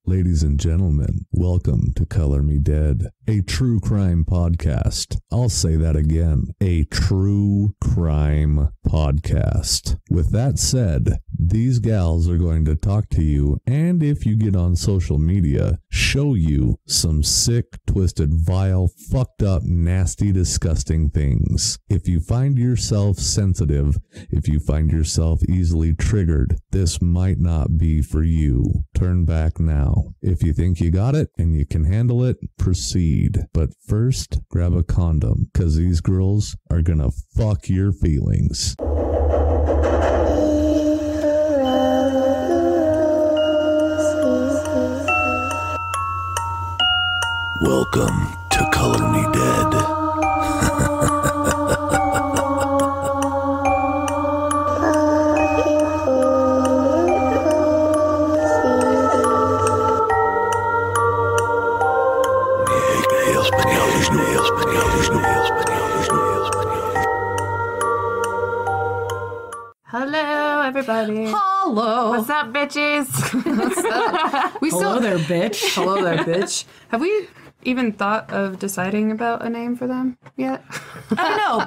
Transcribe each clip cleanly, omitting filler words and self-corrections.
Ladies and gentlemen, welcome to Color Me Dead, a true crime podcast. I'll say that again, a true crime podcast. With that said, these gals are going to talk to you, and if you get on social media, show you some sick, twisted, vile, fucked up, nasty, disgusting things. If you find yourself sensitive, if you find yourself easily triggered, this might not be for you. Turn back now. If you think you got it and you can handle it, proceed. But first, grab a condom, because these girls are gonna fuck your feelings. Welcome to Color Me Dead. Hello, everybody. Hello. What's up, bitches? What's up? Hello there, bitch. Hello there, bitch. Have we even thought of deciding about a name for them yet? I don't know.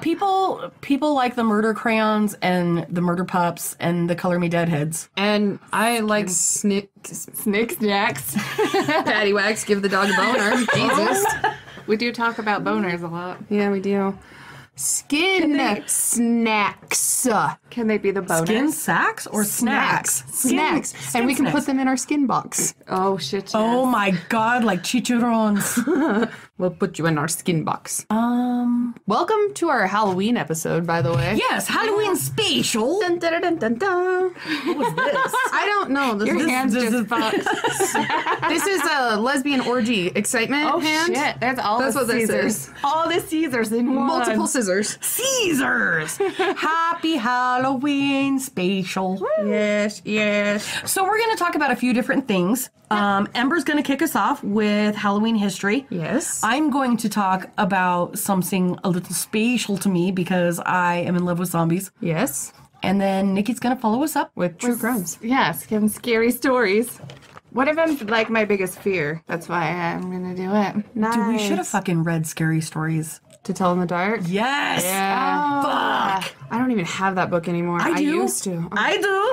People like the murder crayons and the murder pups and the color me deadheads. And I like Snick Snacks. Patty Wags, give the dog a boner. Jesus. We do talk about boners a lot. Yeah, we do. Skin snacks. Can they be the boners? Skin sacks or snacks? Snacks. And we can put them in our skin box. Oh, shit, yes. Oh my god, like chicharrones. We'll put you in our skin box. Welcome to our Halloween episode, by the way. Yes, Halloween special. Dun, dun, dun, dun, dun. What was this? I don't know. Your hands just fucked. This is a lesbian orgy excitement Oh, hand. shit. That's That's the what this Caesars. is. All the Caesars in one. Multiple scissors. Caesars. Happy Halloween special. Yes, yes. So we're going to talk about a few different things. Ember's going to kick us off with Halloween history. Yes. I'm going to talk about something a little special to me because I am in love with zombies. Yes. And then Nikki's going to follow us up With true crimes. Yes, some scary stories. One of them's like my biggest fear. That's why I'm going to do it. Nice. Dude, we should have fucking read scary stories. To Tell in the Dark. Yes. Yeah. Fuck. I don't even have that book anymore. I do. used to. I do.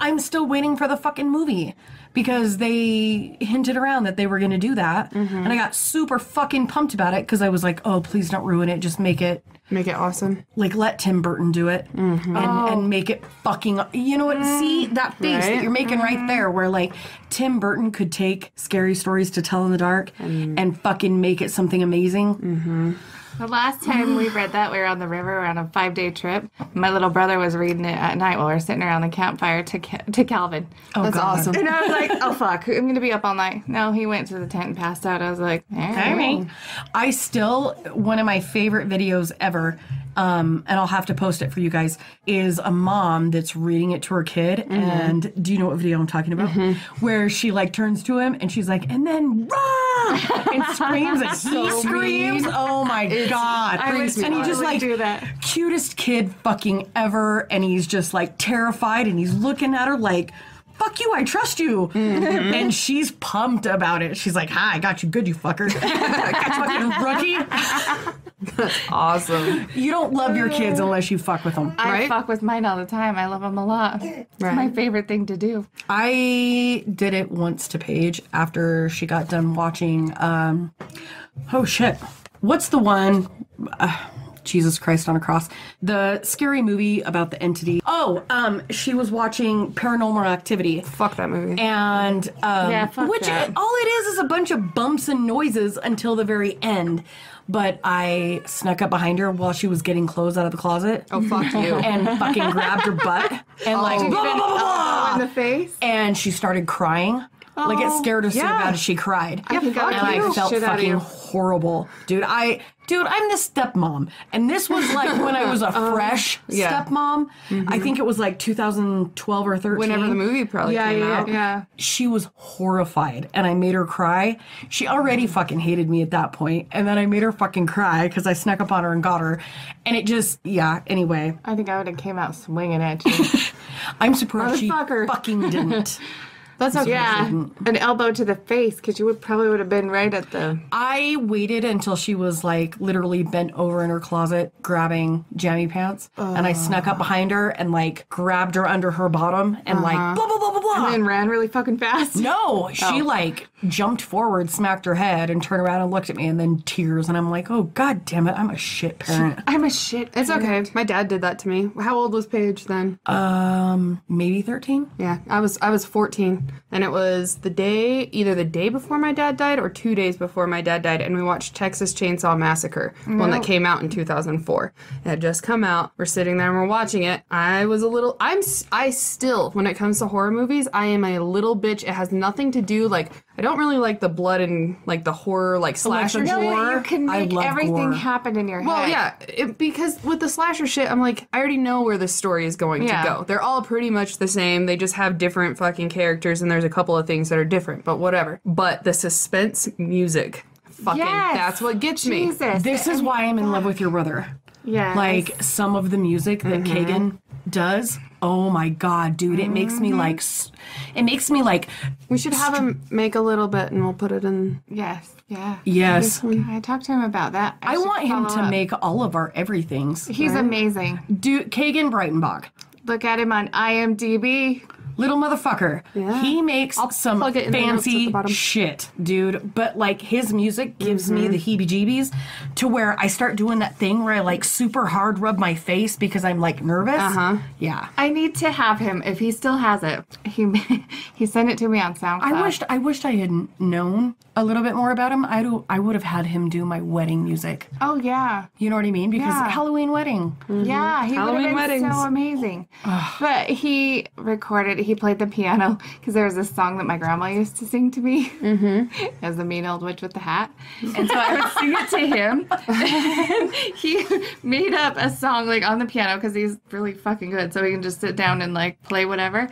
I'm still waiting for the fucking movie because they hinted around that they were going to do that. And I got super fucking pumped about it because I was like, oh, please don't ruin it. Just make it. Make it awesome. Like, let Tim Burton do it and make it fucking... You know what? See that face that you're making right there where, like, Tim Burton could take scary stories to tell in the dark and fucking make it something amazing. The last time we read that, we were on the river on a 5-day trip. My little brother was reading it at night while we were sitting around the campfire to Calvin. Oh, That's God. awesome. And I was like, oh, fuck, I'm going to be up all night. No, he went to the tent and passed out. I was like, all right. I still, one of my favorite videos ever, and I'll have to post it for you guys, is a mom that's reading it to her kid. And do you know what video I'm talking about? Where she like turns to him and she's like, and then run! And screams and he screams. mean. Oh my God. I would And he just like, do that. cutest kid fucking ever. And he's just like terrified and he's looking at her like, fuck you, I trust you. And she's pumped about it. She's like, hi, I got you good, you fucker. Got you fucking rookie. That's awesome. You don't love your kids unless you fuck with them. I fuck with mine all the time. I love them a lot. It's my favorite thing to do. I did it once to Paige after she got done watching, oh shit. What's the one... Jesus Christ on a cross. The scary movie about the entity. Oh, she was watching Paranormal Activity. Fuck that movie. And, fuck which that. all it is a bunch of bumps and noises until the very end. But I snuck up behind her while she was getting clothes out of the closet. Oh, fuck you. And fucking grabbed her butt. And like, blah, blah, blah, blah. In the face? And she started crying. Like, it scared her so bad as she cried. I and I felt shit out of fucking you. horrible. Dude, I'm the stepmom. And this was like when I was a fresh stepmom. I think it was like 2012 or 13. Whenever the movie probably came out. Yeah. She was horrified, and I made her cry. She already fucking hated me at that point, and then I made her fucking cry because I snuck up on her and got her. And it just, anyway. I think I would have came out swinging at you. I'm surprised she Motherfucker. fucking didn't. That's okay. Yeah, an elbow to the face because you would have been right at the. I waited until she was like literally bent over in her closet grabbing jammy pants, and I snuck up behind her and like grabbed her under her bottom and like blah blah blah blah blah. And then ran really fucking fast. No, she like jumped forward, smacked her head, and turned around and looked at me, and then tears. And I'm like, oh god damn it, I'm a shit parent. I'm a shit. It's okay. My dad did that to me. How old was Paige then? Maybe 13. Yeah, I was 14, and it was either the day before my dad died or 2 days before my dad died, and we watched Texas Chainsaw Massacre, one that came out in 2004. It had just come out. We're sitting there and we're watching it. I still, when it comes to horror movies, I am a little bitch. It has nothing to do, like, I don't really like the blood and, like, the horror, like, slasher the gore. gore. You can make everything happen in your head. Well, yeah, because with the slasher shit, I'm like, I already know where the story is going to go. They're all pretty much the same. They just have different fucking characters, and there's a couple of things that are different, but whatever. But the suspense music, fucking, that's what gets me. This is why I'm in love with your brother. Yeah. Like, some of the music that Kagan does, oh my god, dude, it makes me like, We should have him make a little bit, and we'll put it in. Yes. Yeah. yes. I talked to him about that. I want him to make all of our everythings. He's amazing. Dude, Kagan Breitenbach. Look at him on IMDb. Little motherfucker. Yeah. He makes some plug it in the notes at the fancy bottom. shit, dude. But, like, his music gives me the heebie-jeebies to where I start doing that thing where I, like, super hard rub my face because I'm, like, nervous. Yeah. I need to have him if he still has it. He sent it to me on SoundCloud. I wished I had known a little bit more about him. I would have had him do my wedding music. Oh yeah. You know what I mean? Because Yeah. Halloween wedding. Yeah, he would Halloween have been weddings. so amazing. But he played the piano because there was this song that my grandma used to sing to me as the mean old witch with the hat. And so I would sing it to him. And he made up a song like on the piano because he's really fucking good. So he can just sit down and like play whatever.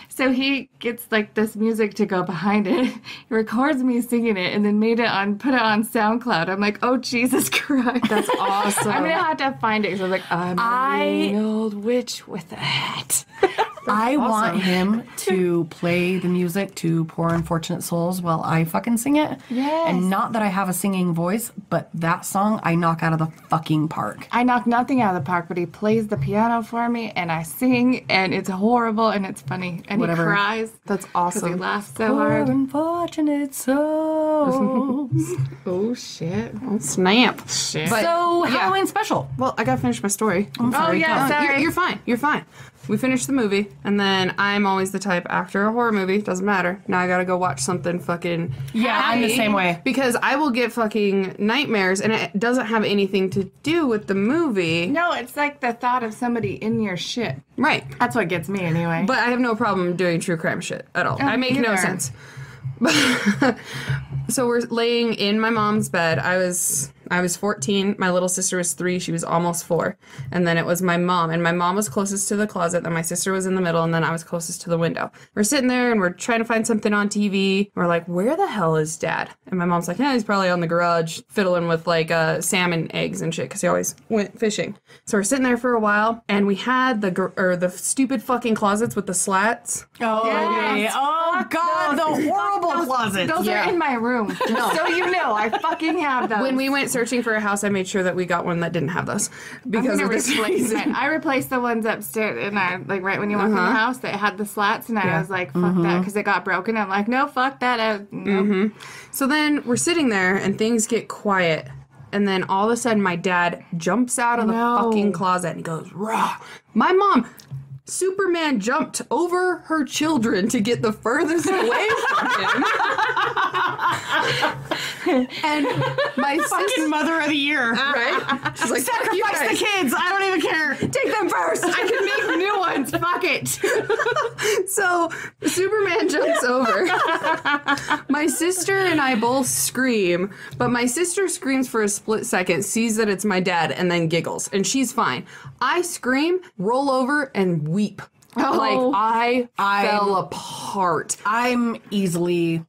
So he gets like this music to go behind it. He records me singing it and then put it on SoundCloud. I'm like, oh Jesus Christ. That's awesome. I'm gonna have to find it because I was like, I'm a mean old witch with a hat. I want him to play the music to Poor Unfortunate Souls while I fucking sing it. Yes. And not that I have a singing voice, but that song I knock out of the fucking park. I knock nothing out of the park, but he plays the piano for me, and I sing, and it's horrible, and it's funny, and Whatever. he cries. That's Because he awesome. laughs so Poor hard. Unfortunate Souls. Oh, shit. Snap. Shit. But- So, yeah. Halloween special. Well, I gotta finish my story. I'm sorry. yeah, go. sorry. You're fine. You're fine. We finished the movie, and then I'm always the type after a horror movie, doesn't matter. Now I gotta go watch something fucking Yeah, I'm the happy, same way. because I will get fucking nightmares, and it doesn't have anything to do with the movie. No, it's like the thought of somebody in your shit. Right. That's what gets me anyway. But I have no problem doing true crime shit at all. I make no neither. sense. So we're laying in my mom's bed. I was 14. My little sister was 3. She was almost 4. And then it was my mom. And my mom was closest to the closet. Then my sister was in the middle. And then I was closest to the window. We're sitting there and we're trying to find something on TV. We're like, where the hell is Dad? And my mom's like, yeah, he's probably on the garage fiddling with like salmon eggs and shit because he always went fishing. So we're sitting there for a while. And we had the stupid fucking closets with the slats. Oh, Yes. yeah. Oh, God, the horrible closet. Those Yeah. are in my room. So you know, I fucking have those. When we went searching for a house, I made sure that we got one that didn't have those because I'm of gonna this replace reason. it. I replaced the ones upstairs, and I like right when you walk in the house that had the slats, and I was like, "Fuck that," because it got broken. I'm like, "No, fuck that." No. So then we're sitting there and things get quiet. And then all of a sudden my dad jumps out of the fucking closet and he goes, rah. My mom, Superman, jumped over her children to get the furthest away from him. And my Fucking sister, mother of the year. right? She's like, "Fuck you Sacrifice the guys. kids. I don't even care. Take them first. I can make new ones. Fuck it." So Superman jumps over. My sister and I both scream, but my sister screams for a split second, sees that it's my dad, and then giggles, and she's fine. I scream, roll over, and weep. Like I fell apart. I'm easily,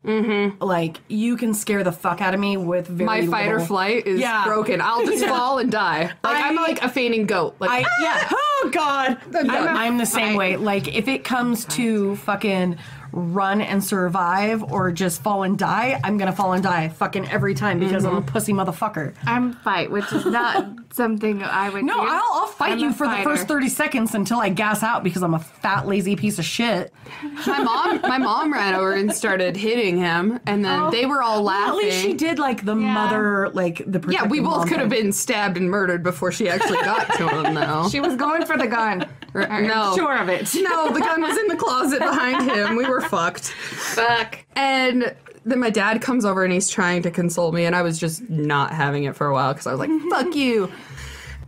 like, you can scare the fuck out of me with very My fight or little- flight is Yeah. broken. I'll just fall and die. Like I'm like a fainting goat. Like Yeah. Oh, God. done. I'm the same way. Like, if it comes to fucking run and survive or just fall and die, I'm gonna fall and die fucking every time because I'm a pussy motherfucker. I'm fight, which is not something I would No, do. I'll fight I'm you a for fighter. the first 30 seconds until I gas out because I'm a fat, lazy piece of shit. My mom ran over and started hitting him, and then they were all laughing. At least she did like the mother, like the Yeah, we protective both mom could have thing. been stabbed and murdered before she actually got to him, though. She was going for the gun. I'm No. sure of it. No, the gun was in the closet behind him. We were fucked. Fuck. And then my dad comes over and he's trying to console me, and I was just not having it for a while because I was like, fuck you.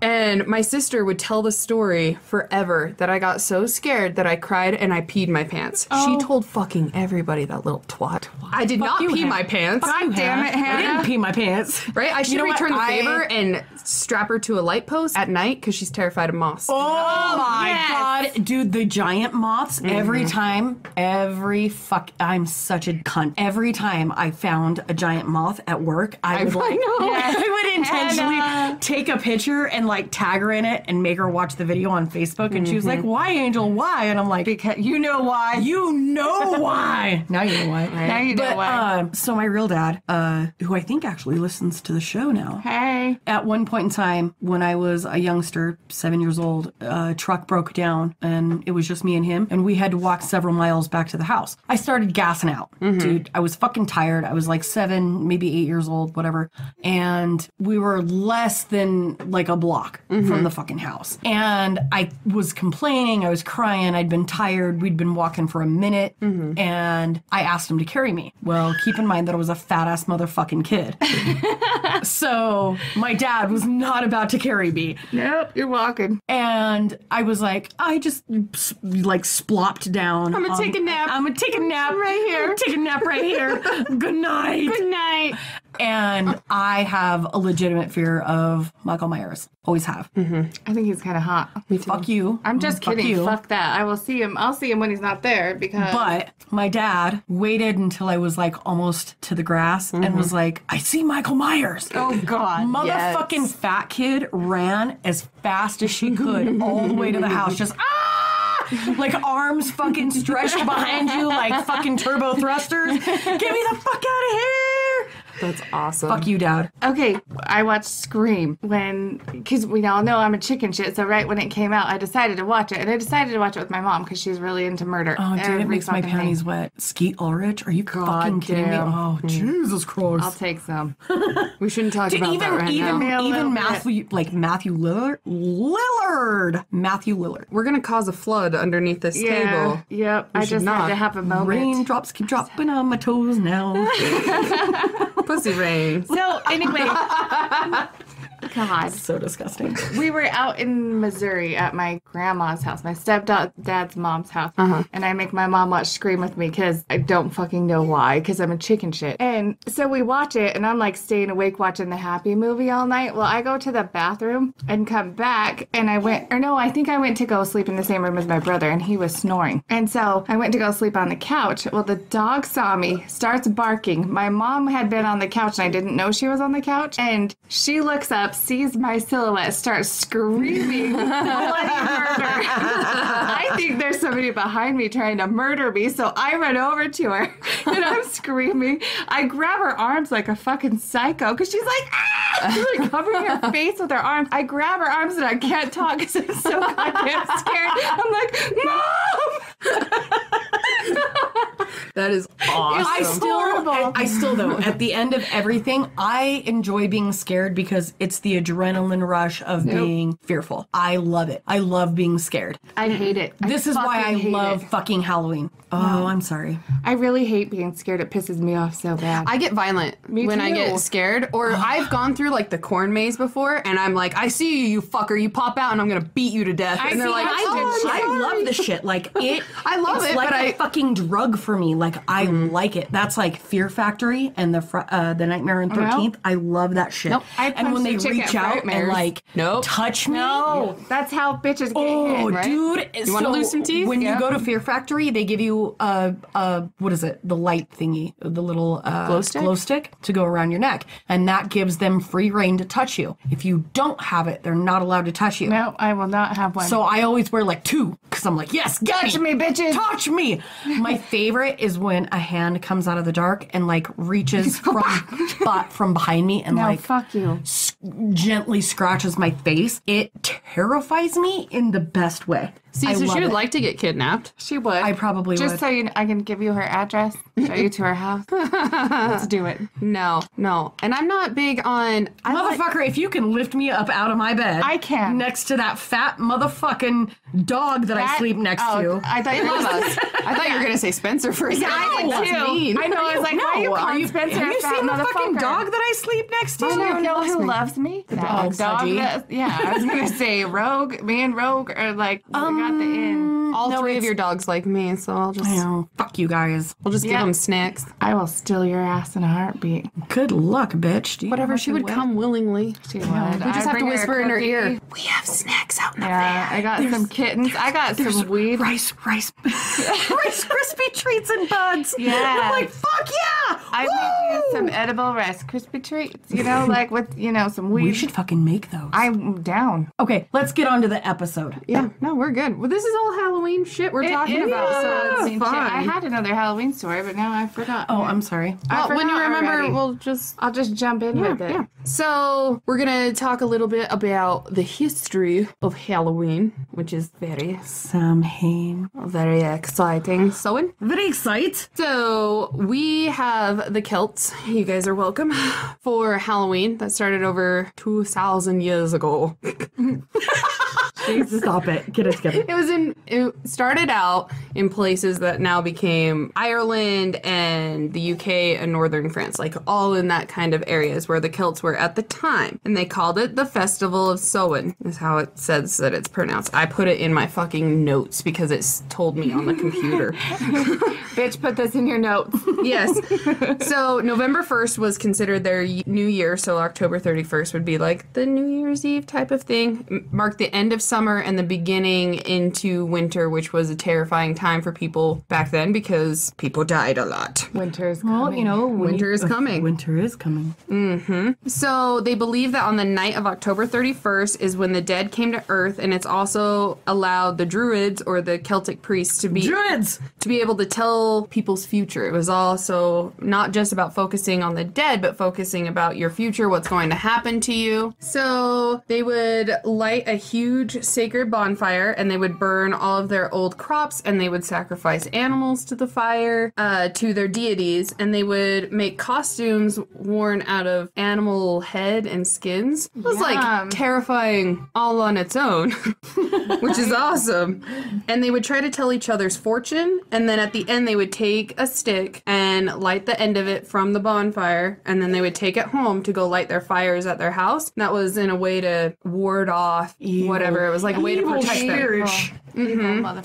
And my sister would tell the story forever that I got so scared that I cried and I peed my pants. She told fucking everybody, that little twat. I did not you, pee Hannah. my pants. God damn it, I Hannah. didn't pee my pants. Right? I should know what? return the favor and strap her to a light post at night because she's terrified of moths. Oh my yes. god, dude, the giant moths every time, I'm such a cunt. Every time I found a giant moth at work, I would I would intentionally take a picture and like tag her in it and make her watch the video on Facebook, and she was like, "Why, Angel? Why?" And I'm like, "Because you know why. You know why. Now you know why. Now you know why. So my real dad, who I think actually listens to the show now. Hey. At one point in time, when I was a youngster, 7 years old, a truck broke down and it was just me and him, and we had to walk several miles back to the house. I started gassing out. Dude, I was fucking tired. I was like 7, maybe 8 years old, whatever. And we were less than like a block from the fucking house. And I was complaining. I was crying. I'd been tired. We'd been walking for a minute. And I asked him to carry me. Well, keep in mind that I was a fat ass motherfucking kid. So my dad was not about to carry me. Nope, you're walking. And I was like, I just like splopped down. I'm gonna take a nap. I'm gonna take a nap right here. I'm gonna take a nap right here. Good night. Good night. And I have a legitimate fear of Michael Myers. Always have. I think he's kind of hot. Fuck you. I'm just Fuck kidding. you. Fuck that. I will see him. I'll see him when he's not there because. But my dad waited until I was like almost to the grass and was like, I see Michael Myers. Oh God. Motherfucking fat kid ran as fast as she could all the way to the house. Just, like arms fucking stretched behind you like fucking turbo thrusters. Get me the fuck out of here. That's awesome. Fuck you, Dad. Okay, I watched Scream because we all know I'm a chicken shit. So right when it came out, I decided to watch it, and I decided to watch it with my mom because she's really into murder. Oh, dude, it Every makes my fucking panties thing. wet. Skeet Ulrich? Are you fucking kidding me? damn. Oh, Jesus Christ. I'll take some. We shouldn't talk Dude, about that right now. A little even bit. Matthew Lillard. Matthew Lillard. We're gonna cause a flood underneath this table. Yep. I should just not. had to have a moment. Raindrops keep dropping on my toes now. Pussy rain. So anyway, God, So disgusting. we were out in Missouri at my grandma's house, my stepdad's mom's house, and I make my mom watch Scream with me because I don't fucking know why, because I'm a chicken shit. And so we watch it, and I'm like staying awake watching the Happy movie all night. Well, I go to the bathroom and come back, and I think I went to go sleep in the same room as my brother, and he was snoring. And so I went to go sleep on the couch. Well, the dog saw me, starts barking. My mom had been on the couch, and I didn't know she was on the couch, and she looks up, sees my silhouette, starts screaming bloody murder. I think there's somebody behind me trying to murder me, so I run over to her and I'm screaming. I grab her arms like a fucking psycho because she's like, ah! She's like covering her face with her arms. I grab her arms and I can't talk because I'm so goddamn scared. I'm like, Mom! That is awesome. I still though, at the end of everything, I enjoy being scared because it's the adrenaline rush of being fearful. I love it. I love being scared. I hate it. This is why I fucking hate love it. fucking Halloween. Oh, I'm sorry. I really hate being scared. It pisses me off so bad. I get violent when I too. get scared, or I've gone through like the corn maze before, and I'm like, I see you, you fucker, you pop out, and I'm gonna beat you to death. And they're like, I love the shit. Like it. I love it's it, like but a fucking drug for me. Like, I like it. That's like Fear Factory and the Nightmare on 13th. I love that shit. Nope. And when they reach out and like touch me. No, that's how bitches get hit, right? Dude. You want to lose some teeth? When you go to Fear Factory, they give you what is it? The light thingy, the little glow stick to go around your neck, and that gives them free reign to touch you. If you don't have it, they're not allowed to touch you. No, I will not have one. So I always wear like 2 because I'm like, yes, touch me, bitches. Touch me. My favorite is when a hand comes out of the dark and like reaches from behind me and like fuck you. Gently scratches my face. It terrifies me in the best way. See, so she would like to get kidnapped. She would. I probably would. Just so I can give you her address, show you to her house. Let's do it. No. And I'm not big on... Motherfucker, if you can lift me up out of my bed. I can. Next to that fat motherfucking dog that I sleep next to. I thought you were I thought you were going to say Spencer for a second. I did That's too. mean. I know. I was like, why are you calling Spencer Have a you fat seen the fucking motherfucker? dog that I sleep next to? Do you know who loves me? That dog. Yeah, I was going to say Rogue. Me and Rogue are like, we got the in. All 3 of your dogs like me, so I'll just... I know. Fuck you guys. We'll just give them snacks. I will steal your ass in a heartbeat. Good luck, bitch. Whatever, she would come willingly. She would. We just have to whisper in her ear. We We have snacks out in the Yeah, van. I got some kittens. I got some weed. Rice Krispie treats and buds. Yeah. I'm like, fuck yeah! I made you some edible Rice Krispie treats, you know, like with, you know, some weed. We should fucking make those. I'm down. Okay, let's get on to the episode. Yeah, no, we're good. Well, this is all Halloween shit we're talking about, so it's fun. I had another Halloween story, but now I forgot. Oh, I'm sorry. Well, when you remember, I'll just jump in with it. Yeah. So we're gonna talk a little bit about the history of Halloween, which is very exciting. So, Very excited. So we have the Celts. You guys are welcome for Halloween. That started over 2,000 years ago. Jesus, stop it. Get it together. It started out in places that now became Ireland and the UK and northern France, like all in that kind of areas where the Celts were at the time. And they called it the Festival of Samhain, is how it says that it's pronounced. I put it in my fucking notes because it's told me on the computer. Bitch, put this in your notes. Yes. So November 1st was considered their new year, so October 31st would be like the New Year's Eve type of thing. Marked the end of summer and the beginning into winter, which was a terrifying time for people back then because people died a lot. Winter's coming. Well, you know, Winter is coming. Winter is coming. Mm-hmm. So they believe that on the night of October 31st is when the dead came to Earth, and it's also allowed the Druids or the Celtic priests to be able to tell people's future. It was also not just about focusing on the dead, but focusing about your future, what's going to happen to you. So they would light a huge sacred bonfire, and they would burn all of their old crops, and they would sacrifice animals to the fire, to their deities, and they would make costumes worn out of animal head and skins. It was like terrifying all on its own, which is awesome. And they would try to tell each other's fortune, and then at the end they would take a stick and light the end of it from the bonfire, and then they would take it home to go light their fires at their house. That was in a way to ward off whatever. It was like a way to protect them.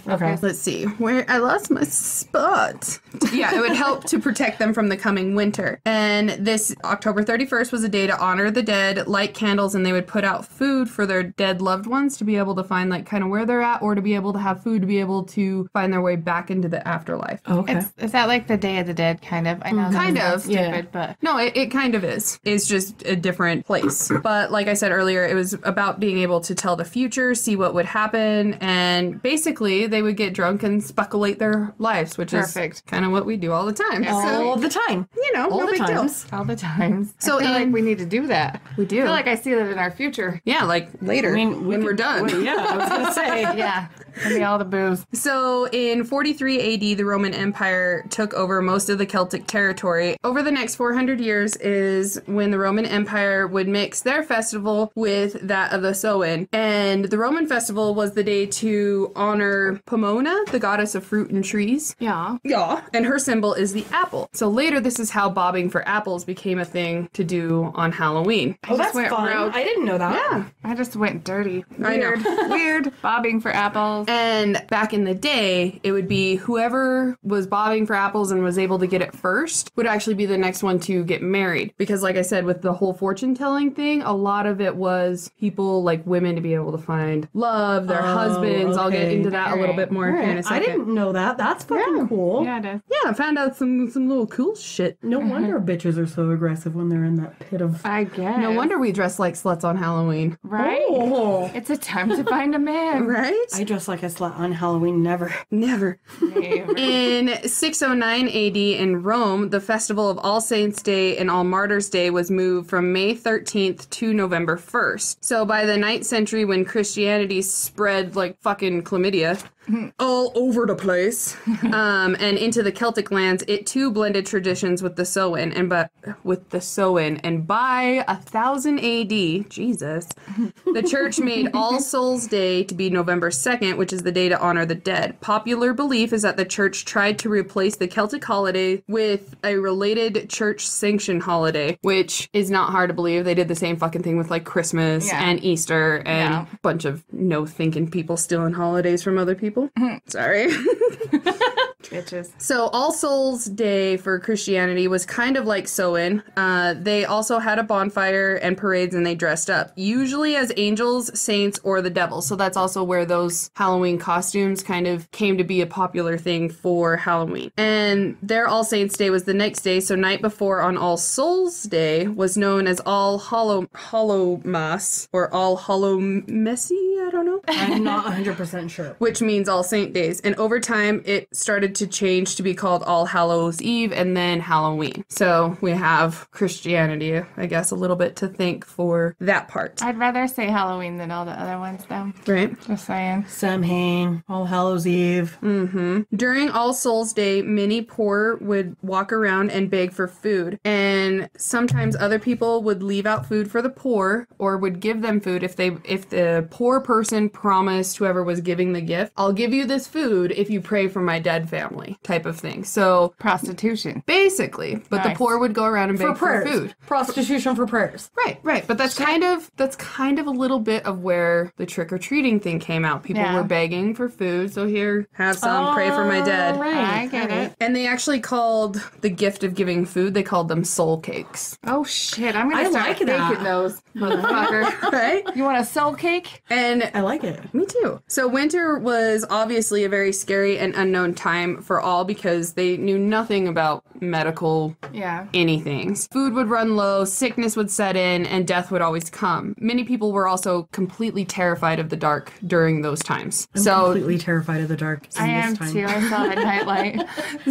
Okay. Let's see. Where I lost my spot. Yeah, it would help to protect them from the coming winter. And this October 31st was a day to honor the dead, light candles, and they would put out food for their dead loved ones to be able to find like kind of where they're at, or to be able to have food to be able to find their way back into the afterlife. Okay. Is that like the Day of the Dead kind of? I know kind of stupid, but no, it kind of is. It's just a different place. But like I said earlier, it was about being able to tell the future, see what would happen, and basically they would get drunk and speculate their lives, which is kind of what we do all the time. All the time. You know, no big deal. all the times. So I feel like we need to do that. We do. I feel like I see that in our future. Yeah, like later when we're done. Well, yeah, I was going to say. Yeah. Give me all the booze. So in 43 AD, the Roman Empire took over most of the Celtic territory. Over the next 400 years is when the Roman Empire would mix their festival with that of the Samhain. And the Roman festival was the day to to honor Pomona, the goddess of fruit and trees. Yeah. Yeah. And her symbol is the apple. So later, this is how bobbing for apples became a thing to do on Halloween. Oh, that's went fun. rogue. I didn't know that. Yeah. I just went dirty. I know. Weird. Weird. Bobbing for apples. And back in the day, it would be whoever was bobbing for apples and was able to get it first would actually be the next one to get married. Because like I said, with the whole fortune telling thing, a lot of it was people like women to be able to find love, their husbands. I'll get into that a little bit more here in a I second. didn't know that. That's fucking cool. Yeah, it is. Yeah, I found out some little cool shit. No wonder bitches are so aggressive when they're in that pit of... I guess. No wonder we dress like sluts on Halloween. Right? Oh. It's a time to find a man. Right? I dress like a slut on Halloween. Never. Never. Never. In 609 AD in Rome, the festival of All Saints' Day and All Martyrs' Day was moved from May 13th to November 1st. So by the 9th century, when Christianity spread like fucking chlamydia all over the place, and into the Celtic lands, it too blended traditions with the Samhain. And by 1000 AD, Jesus, the church made All Souls' Day to be November 2nd, which is the day to honor the dead. Popular belief is that the church tried to replace the Celtic holiday with a related church-sanctioned holiday, which is not hard to believe. They did the same fucking thing with like Christmas and Easter and a bunch of no-thinking people stealing holidays from other people. Sorry. Bitches. So All Souls Day for Christianity was kind of like Samhain. They also had a bonfire and parades, and they dressed up, usually as angels, saints, or the devil. So that's also where those Halloween costumes kind of came to be a popular thing for Halloween. And their All Saints Day was the next day, so night before on All Souls Day was known as All Hallow Mass, or All Hallow Messy, I don't know. I'm not 100% sure. Which means All Saint Days. And over time, it started to change to be called All Hallows Eve and then Halloween. So we have Christianity, I guess, a little bit to thank for that part. I'd rather say Halloween than all the other ones, though. Right? Just saying. Samhain, All Hallows Eve. During All Souls Day, many poor would walk around and beg for food. And sometimes other people would leave out food for the poor or would give them food if the poor person promised whoever was giving the gift, I'll give you this food if you pray for my dead family, type of thing. So Prostitution. basically, but the Nice. poor would go around and beg for prayers. food. Prostitution for prayers. Right. But that's kind of a little bit of where the trick-or-treating thing came out. People Yeah. were begging for food, so here, have some, pray for my dead. I get it. And they actually called the gift of giving food, they called them soul cakes. Oh, shit. I'm going I to start like that. baking those, motherfucker. Right? You want a soul cake? And I like it. me too. So winter was obviously a very scary and unknown time for all because they knew nothing about medical Yeah. anythings. Food would run low, sickness would set in, and death would always come. Many people were also completely terrified of the dark during those times. I'm completely terrified of the dark. I am too. I saw it at nightlight.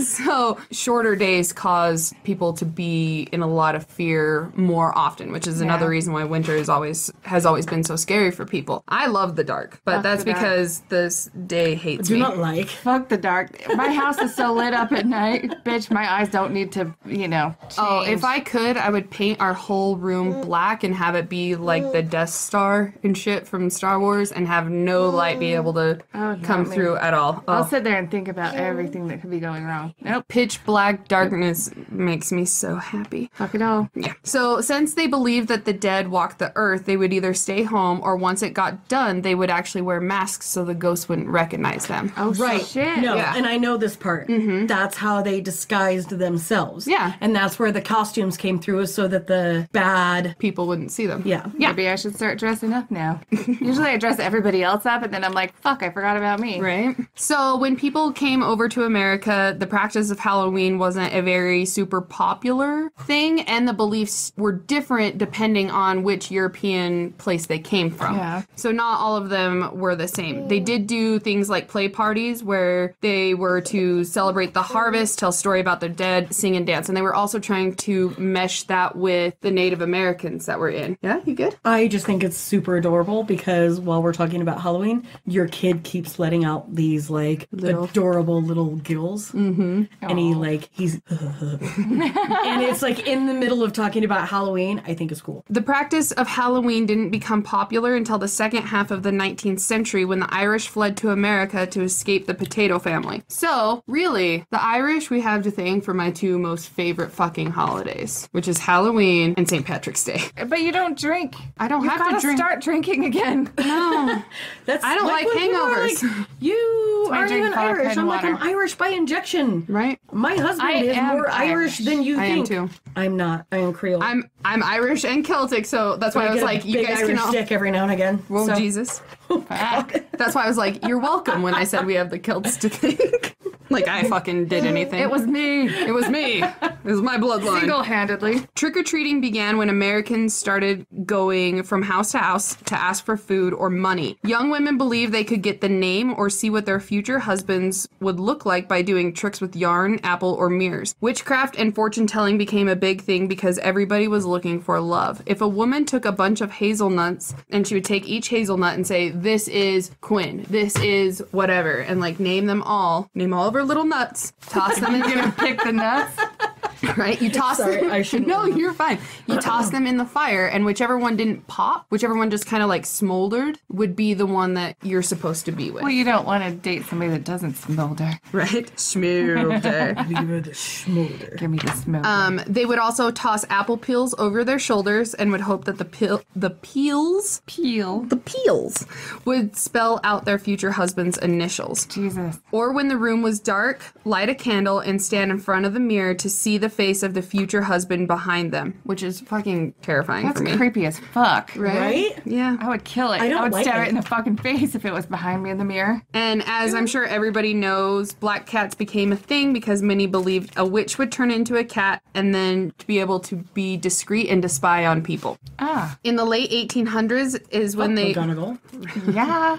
So shorter days cause people to be in a lot of fear more often, which is another reason why winter has always been so scary for people. I love the dark, but Fuck that's the dark. because this day hates Do me. not like. Fuck the dark. My house is so lit up at night. Bitch, my eyes don't need to, change. Oh, if I could, I would paint our whole room black and have it be like the Death Star and shit from Star Wars and have no light be able to come me. through at all. I'll Oh. sit there and think about everything that could be going wrong. Nope. Pitch black darkness makes me so happy. Fuck it all. Yeah. So since they believed that the dead walked the earth, they would either stay home or once it got done, they would actually wear masks so the ghosts wouldn't recognize them. Oh, Right. shit. No, Yeah. and I know this part. That's how they disguised themselves. Yeah. And that's where the costumes came through, is so that the bad. People wouldn't see them. Yeah. Yeah. Maybe I should start dressing up now. Usually I dress everybody else up and then I'm like, fuck, I forgot about me. Right. So when people came over to America, the practice of Halloween wasn't a very super popular thing, and the beliefs were different depending on which European place they came from. Yeah. So not all of them were the same. They did do things like play parties where they were to celebrate the harvest, tell a story about their dead, sing and dance, and they were also trying to mesh that with the Native Americans that were in. Yeah, you good? I just think it's super adorable because while we're talking about Halloween, your kid keeps letting out these like adorable little giggles. Mm-hmm. And he's and it's like in the middle of talking about Halloween. I think it's cool. The practice of Halloween didn't become popular until the second half half of the 19th century when the Irish fled to America to escape the potato famine. So, really, the Irish we have to thank for my two most favorite fucking holidays, which is Halloween and St. Patrick's Day. But you don't drink. I don't have to drink. Start drinking again. No. I don't like hangovers. You aren't even vodka Irish. and I'm like, I'm water. Irish by injection. Right? My husband is more Irish than you I think. am too. I'm not. I am Creole. I'm Irish and Celtic, so that's why I was like, you big guys Irish can all... dick every now and again. Whoa, So- Jesus. That's why I was like, you're welcome when I said we have the Celts to thank. Like I fucking did anything. It was me. It was me. It was my bloodline. Single-handedly. Trick-or-treating began when Americans started going from house to house to ask for food or money. Young women believed they could get the name or see what their future husbands would look like by doing tricks with yarn, apple, or mirrors. Witchcraft and fortune-telling became a big thing because everybody was looking for love. If a woman took a bunch of hazelnuts and she would take each hazelnut and say, this is Quinn, this is whatever, and like name all of her little nuts, toss them in. You're gonna pick the nuts? Right? You toss them. I shouldn't. No, you're fine. You toss them in the fire, and whichever one didn't pop, whichever one just kind of like smoldered, would be the one that you're supposed to be with. Well, you don't want to date somebody that doesn't smolder. Right? Smolder. Give her the smolder. Give me the smolder. They would also toss apple peels over their shoulders and would hope that the peels would spell out their future husband's initials. Jesus. Or when the room was dark, light a candle and stand in front of the mirror to see the face of the future husband behind them, which is fucking terrifying That's for me. creepy as fuck. Right? Yeah. I would kill it. I don't would like stare it. it in the fucking face if it was behind me in the mirror. And as I'm sure everybody knows, black cats became a thing because many believed a witch would turn into a cat and then to be able to be discreet and to spy on people. Ah. In the late 1800s is when they... McGonagall. Yeah.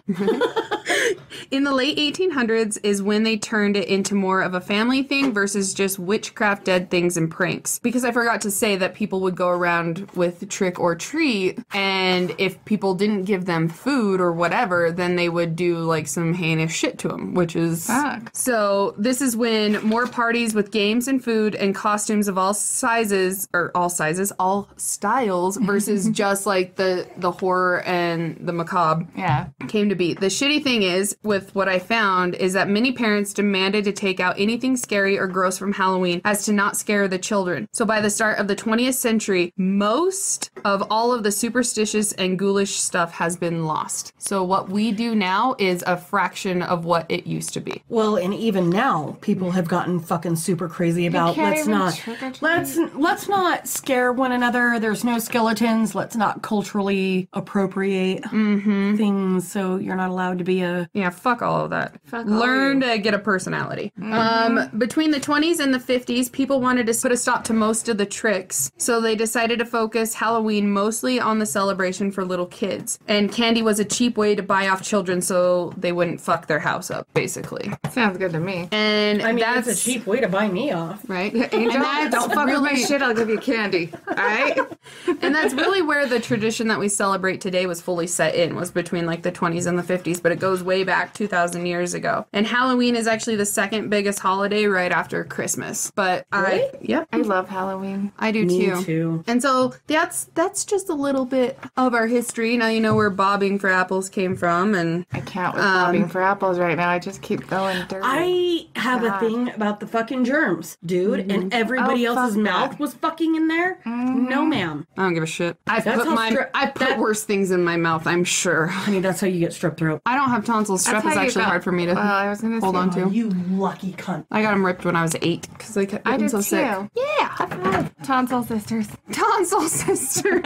In the late 1800s is when they turned it into more of a family thing versus just witchcraft, dead things, and pranks. Because I forgot to say that people would go around with trick or treat, and if people didn't give them food or whatever, then they would do like some heinous shit to them, which is... Fuck. So this is when more parties with games and food and costumes of all styles versus just like the horror and the macabre Yeah. came to be. The shitty thing is, with what I found, is that many parents demanded to take out anything scary or gross from Halloween as to not scare the children. So by the start of the 20th century, most of all of the superstitious and ghoulish stuff has been lost. So what we do now is a fraction of what it used to be. Well, and even now, people have gotten fucking super crazy about can't let's even not trick or treat. let's not scare one another. There's no skeletons. Let's not culturally appropriate things. So you're not allowed to be a Yeah, fuck all of that. Fuck all Learn to get a personality. Between the 20s and the 50s, people wanted to put a stop to most of the tricks, so they decided to focus Halloween mostly on the celebration for little kids. And candy was a cheap way to buy off children so they wouldn't fuck their house up, basically. Sounds good to me. And I mean, that's it's a cheap way to buy me off. right? Angel, And don't fuck with my shit, I'll give you candy. Alright? And that's really where the tradition that we celebrate today was fully set in, was between like the 20s and the 50s, but it goes way back 2,000 years ago. And Halloween is actually the second biggest holiday right after Christmas. But Really? I love Halloween. I do Me too. too. And so that's just a little bit of our history. Now you know where bobbing for apples came from, and I can't with bobbing for apples right now. I just keep going dirty. I have God. a thing about the fucking germs, dude, and everybody Oh, else's fuck mouth that. was fucking in there. No, ma'am. I don't give a shit. I've That's put how I put worse things in my mouth, I'm sure. Honey, that's how you get strep throat. I don't have tonsils. That's Strep is how you actually got- hard for me to Well, I was gonna hold say, on to. You lucky cunt. I got them ripped when I was 8 because I kept I getting did so too. sick. Yeah. Tonsil sisters. Tonsil sisters.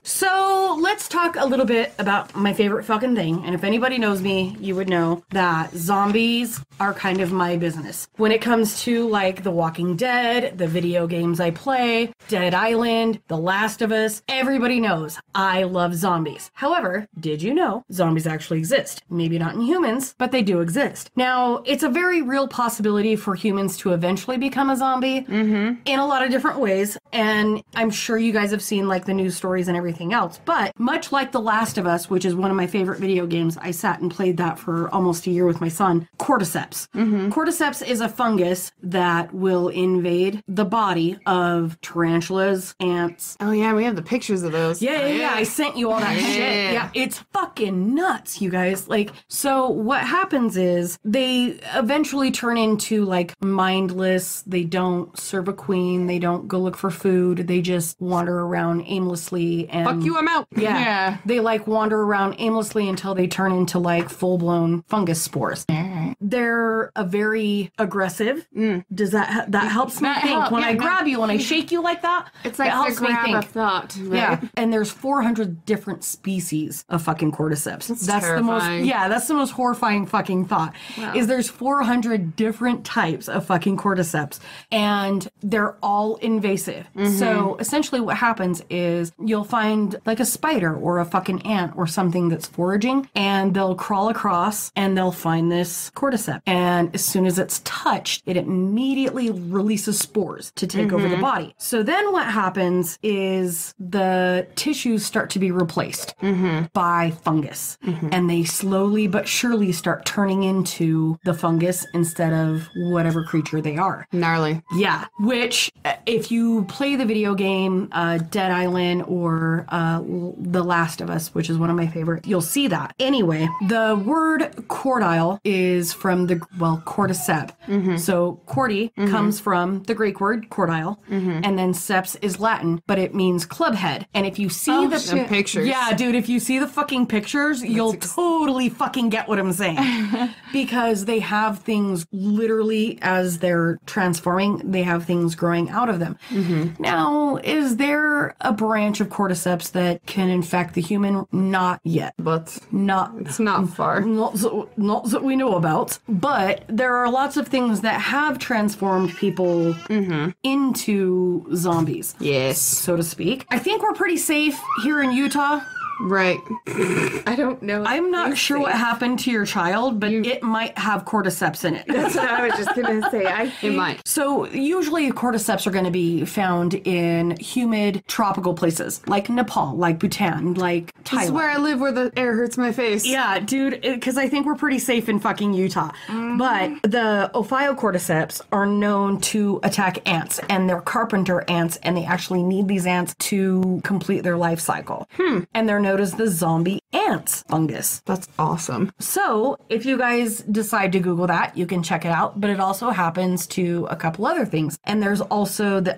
So let's talk a little bit about my favorite fucking thing. And if anybody knows me, you would know that zombies are kind of my business. When it comes to like The Walking Dead, the video games I play, Dead Island, The Last of Us, everybody knows I love zombies. However, did you know zombies actually exist? Maybe not in humans, but they do exist. Now, it's a very real possibility for humans to eventually become a zombie in a lot of different ways. And I'm sure you guys have seen like the news stories and everything else. But much like The Last of Us, which is one of my favorite video games, I sat and played that for almost a year with my son, cordyceps. cordyceps. Cordyceps is a fungus that will invade the body of tarantulas, ants. Oh yeah, we have the pictures of those. Yeah. I sent you all that shit. Yeah, it's fucking nuts, you guys. Like, so what happens is they eventually turn into like mindless. They don't serve a queen. They don't go look for food. They just wander around aimlessly and Fuck you, I'm out. yeah. They like wander around aimlessly until they turn into like full-blown fungus spores. They're a very aggressive. Does that helps me think help. when Yeah, I no. grab you, when I shake you like that? It's that like helps the me grab think. of thought. Right? Yeah, and there's 400 different species of fucking cordyceps. That's the most. terrifying. Yeah, that's the most horrifying fucking thought. Is there's 400 different types of fucking cordyceps, and they're all invasive. So essentially, what happens is you'll find like a spider or a fucking ant or something that's foraging, and they'll crawl across and they'll find this cordyceps. And as soon as it's touched, it immediately releases spores to take over the body. So then what happens is the tissues start to be replaced by fungus. And they slowly but surely start turning into the fungus instead of whatever creature they are. Gnarly. Yeah, which if you play the video game Dead Island or The Last of Us, which is one of my favorites, you'll see that. Anyway, the word cordile is from the, cordyceps. So cordy comes from the Greek word cordile, and then seps is Latin, but it means club head. And if you see The pictures. yeah, dude, if you see the fucking pictures, you'll totally fucking get what I'm saying. Because they have things literally as they're transforming, they have things growing out of them. Now, is there a branch of cordyceps that can infect the human? Not yet. But Not it's not far. not that we know about, but there are lots of things that have transformed people into zombies, Yes. so to speak. I think we're pretty safe here in Utah. Right. I don't know. I'm not sure what happened to your child, but it might have cordyceps in it. That's what I was just gonna say. It might. So usually cordyceps are going to be found in humid tropical places like Nepal, like Bhutan, like Thailand. This is where I live, where the air hurts my face. Yeah, dude, because I think we're pretty safe in fucking Utah. But the Ophiocordyceps are known to attack ants, and they're carpenter ants, and they actually need these ants to complete their life cycle. And they're known as the zombie ants fungus. That's awesome. So if you guys decide to Google that, you can check it out. But it also happens to a couple other things. And there's also the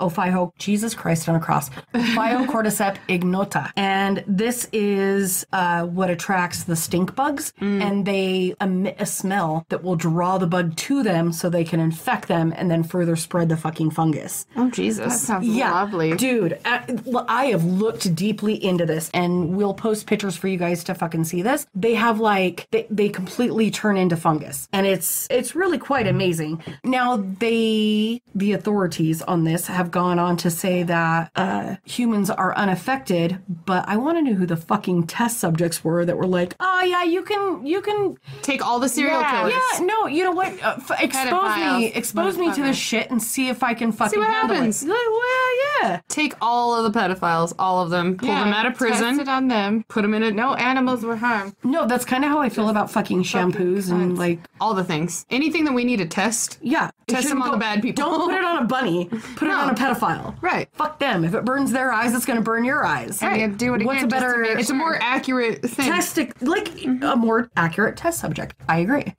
Ophiocordyceps ignota. And this is what attracts the stink bugs. And they emit a smell that will draw the bug to them so they can infect them and then further spread the fucking fungus. Oh, That Jesus. sounds lovely. Dude, I have looked deeply into this, and we'll post pictures for you guys to fucking see this. They have like, they completely turn into fungus, and it's really quite amazing. Now, the authorities on this have gone on to say that humans are unaffected, but I want to know who the fucking test subjects were that were like, oh yeah, you can Take all the serial Yeah. killers. yeah, no, you know what? Expose me to this shit and see if I can fucking See what handle happens. it. Like, well, yeah. Take all of the pedophiles, all of them, pull them out of prison, Tested on them. put them in a... No animals were harmed. No, that's kind of how I feel about fucking shampoos and like, All the things. Anything that we need to test. yeah. it Test them shouldn't on the bad people. Don't put it on a bunny. Put it on a pedophile. Right. Fuck them. If it burns their eyes, it's going to burn your eyes. And you do it again. What's a just to better- make It's a sure. more accurate thing. A more accurate test subject. I agree.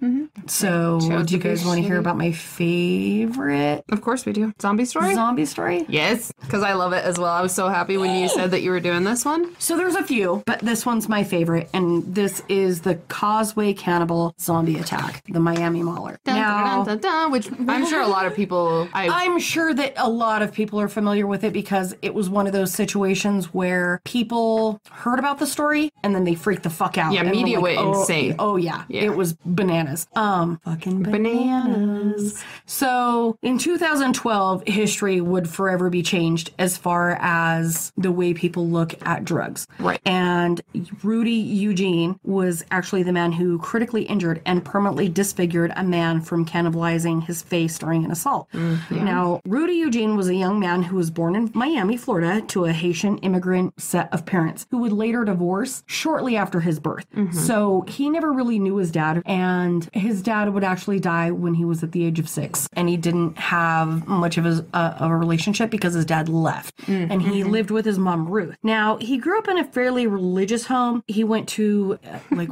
So, Chose do you to be guys want to hear shitty. about my favorite Of course we do. Zombie story? zombie story? Yes, because I love it as well. I was so happy when you said that you were doing this one. So there's a few, but this one's my favorite, and this is the Causeway Cannibal Zombie Attack, the Miami Mauler. Now, Which I'm sure a lot of people... I'm sure that a lot of people are familiar with it because it was one of those situations where people heard about the story and then they freaked the fuck out. Yeah, and were media like, went insane. Oh yeah, it was bananas. Fucking bananas. So in 2012, history would forever be changed changed as far as the way people look at drugs. Right. And Rudy Eugene was actually the man who critically injured and permanently disfigured a man from cannibalizing his face during an assault. Now, Rudy Eugene was a young man who was born in Miami, Florida, to a Haitian immigrant set of parents who would later divorce shortly after his birth. So he never really knew his dad, and his dad would actually die when he was at the age of 6, and he didn't have much of a relationship because his dad left, and he lived with his mom, Ruth. Now, he grew up in a fairly religious home. He went to,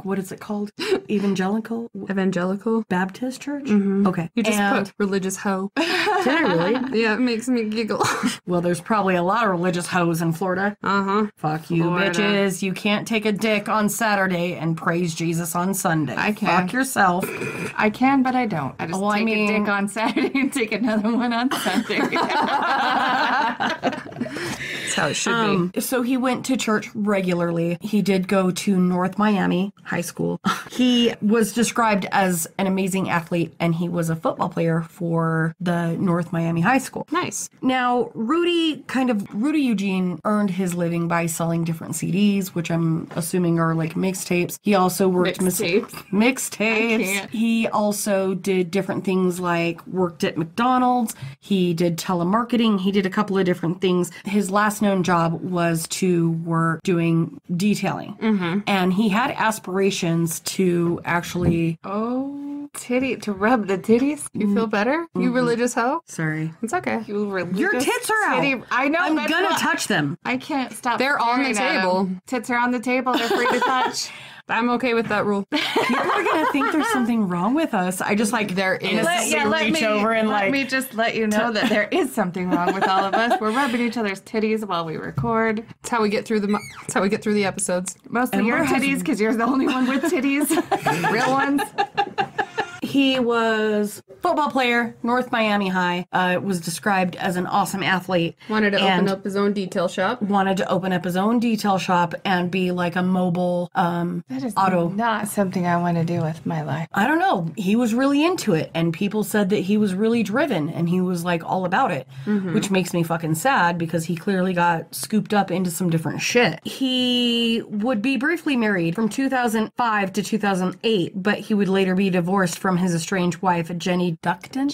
what is it called? Evangelical Baptist church? Okay. You just put religious hoe. Did I really? Yeah, it makes me giggle. Well, there's probably a lot of religious hoes in Florida. Fuck you, Florida. bitches. You can't take a dick on Saturday and praise Jesus on Sunday. I can. Fuck yourself. I can, but I don't. I just Well, I take mean- a dick on Saturday and take another one on Sunday. That's how it should be. So he went to church regularly. He did go to North Miami High School. He was described as an amazing athlete, and he was a football player for the North Miami High School. Nice. Now, Rudy Eugene earned his living by selling different CDs, which I'm assuming are like mixtapes. He also worked Mixtapes? Mixtapes. I can't. He also did different things like worked at McDonald's. He did telemarketing. He did a couple of different things. His last known job was to work doing detailing. And he had aspirations to actually... To rub the titties. You feel better? You religious hoe? Sorry. It's okay. You religious Your tits are out. titty- I know. I'm that's gonna what- touch them. I can't stop. They're on the staring at table. 'em. Tits are on the table. They're free to touch. I'm okay with that rule. People are gonna think there's something wrong with us. I just like There is. reach over and let me just let you know that there is something wrong with all of us. We're rubbing each other's titties while we record. That's how we get through the episodes. Mostly And your we're just- titties because you're the only one with titties. Real ones. He was football player, North Miami High. Was described as an awesome athlete. Wanted to and open up his own detail shop. Wanted to open up his own detail shop and be like a mobile That is auto. not something I want to do with my life. I don't know. He was really into it, and people said that he was really driven, and he was like all about it, which makes me fucking sad because he clearly got scooped up into some different shit. He would be briefly married from 2005 to 2008, but he would later be divorced from his estranged wife, Jenny Duckton.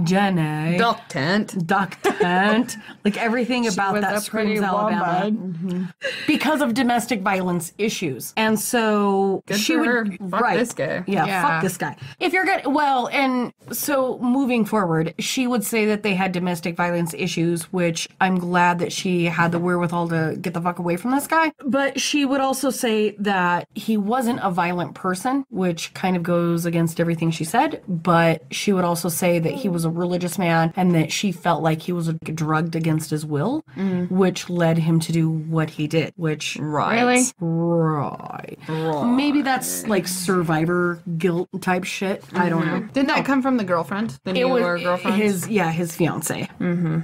Jenny. Duck tent. Duckton. Like everything about was that a pretty screams Alabama. woman. Because of domestic violence issues. And so Good she for would her. Fuck this guy. Yeah, Yeah. fuck this guy. If you're good, well, and so moving forward, she would say that they had domestic violence issues, which I'm glad that she had the wherewithal to get the fuck away from this guy. But she would also say that he wasn't a violent person, which kind of goes against everything she said. But she would also say that he was a religious man and that she felt like he was drugged against his will, which led him to do what he did, which Really? Right. Maybe that's like survivor guilt type shit. I don't know. Didn't that come from the girlfriend? The new girlfriend? his fiance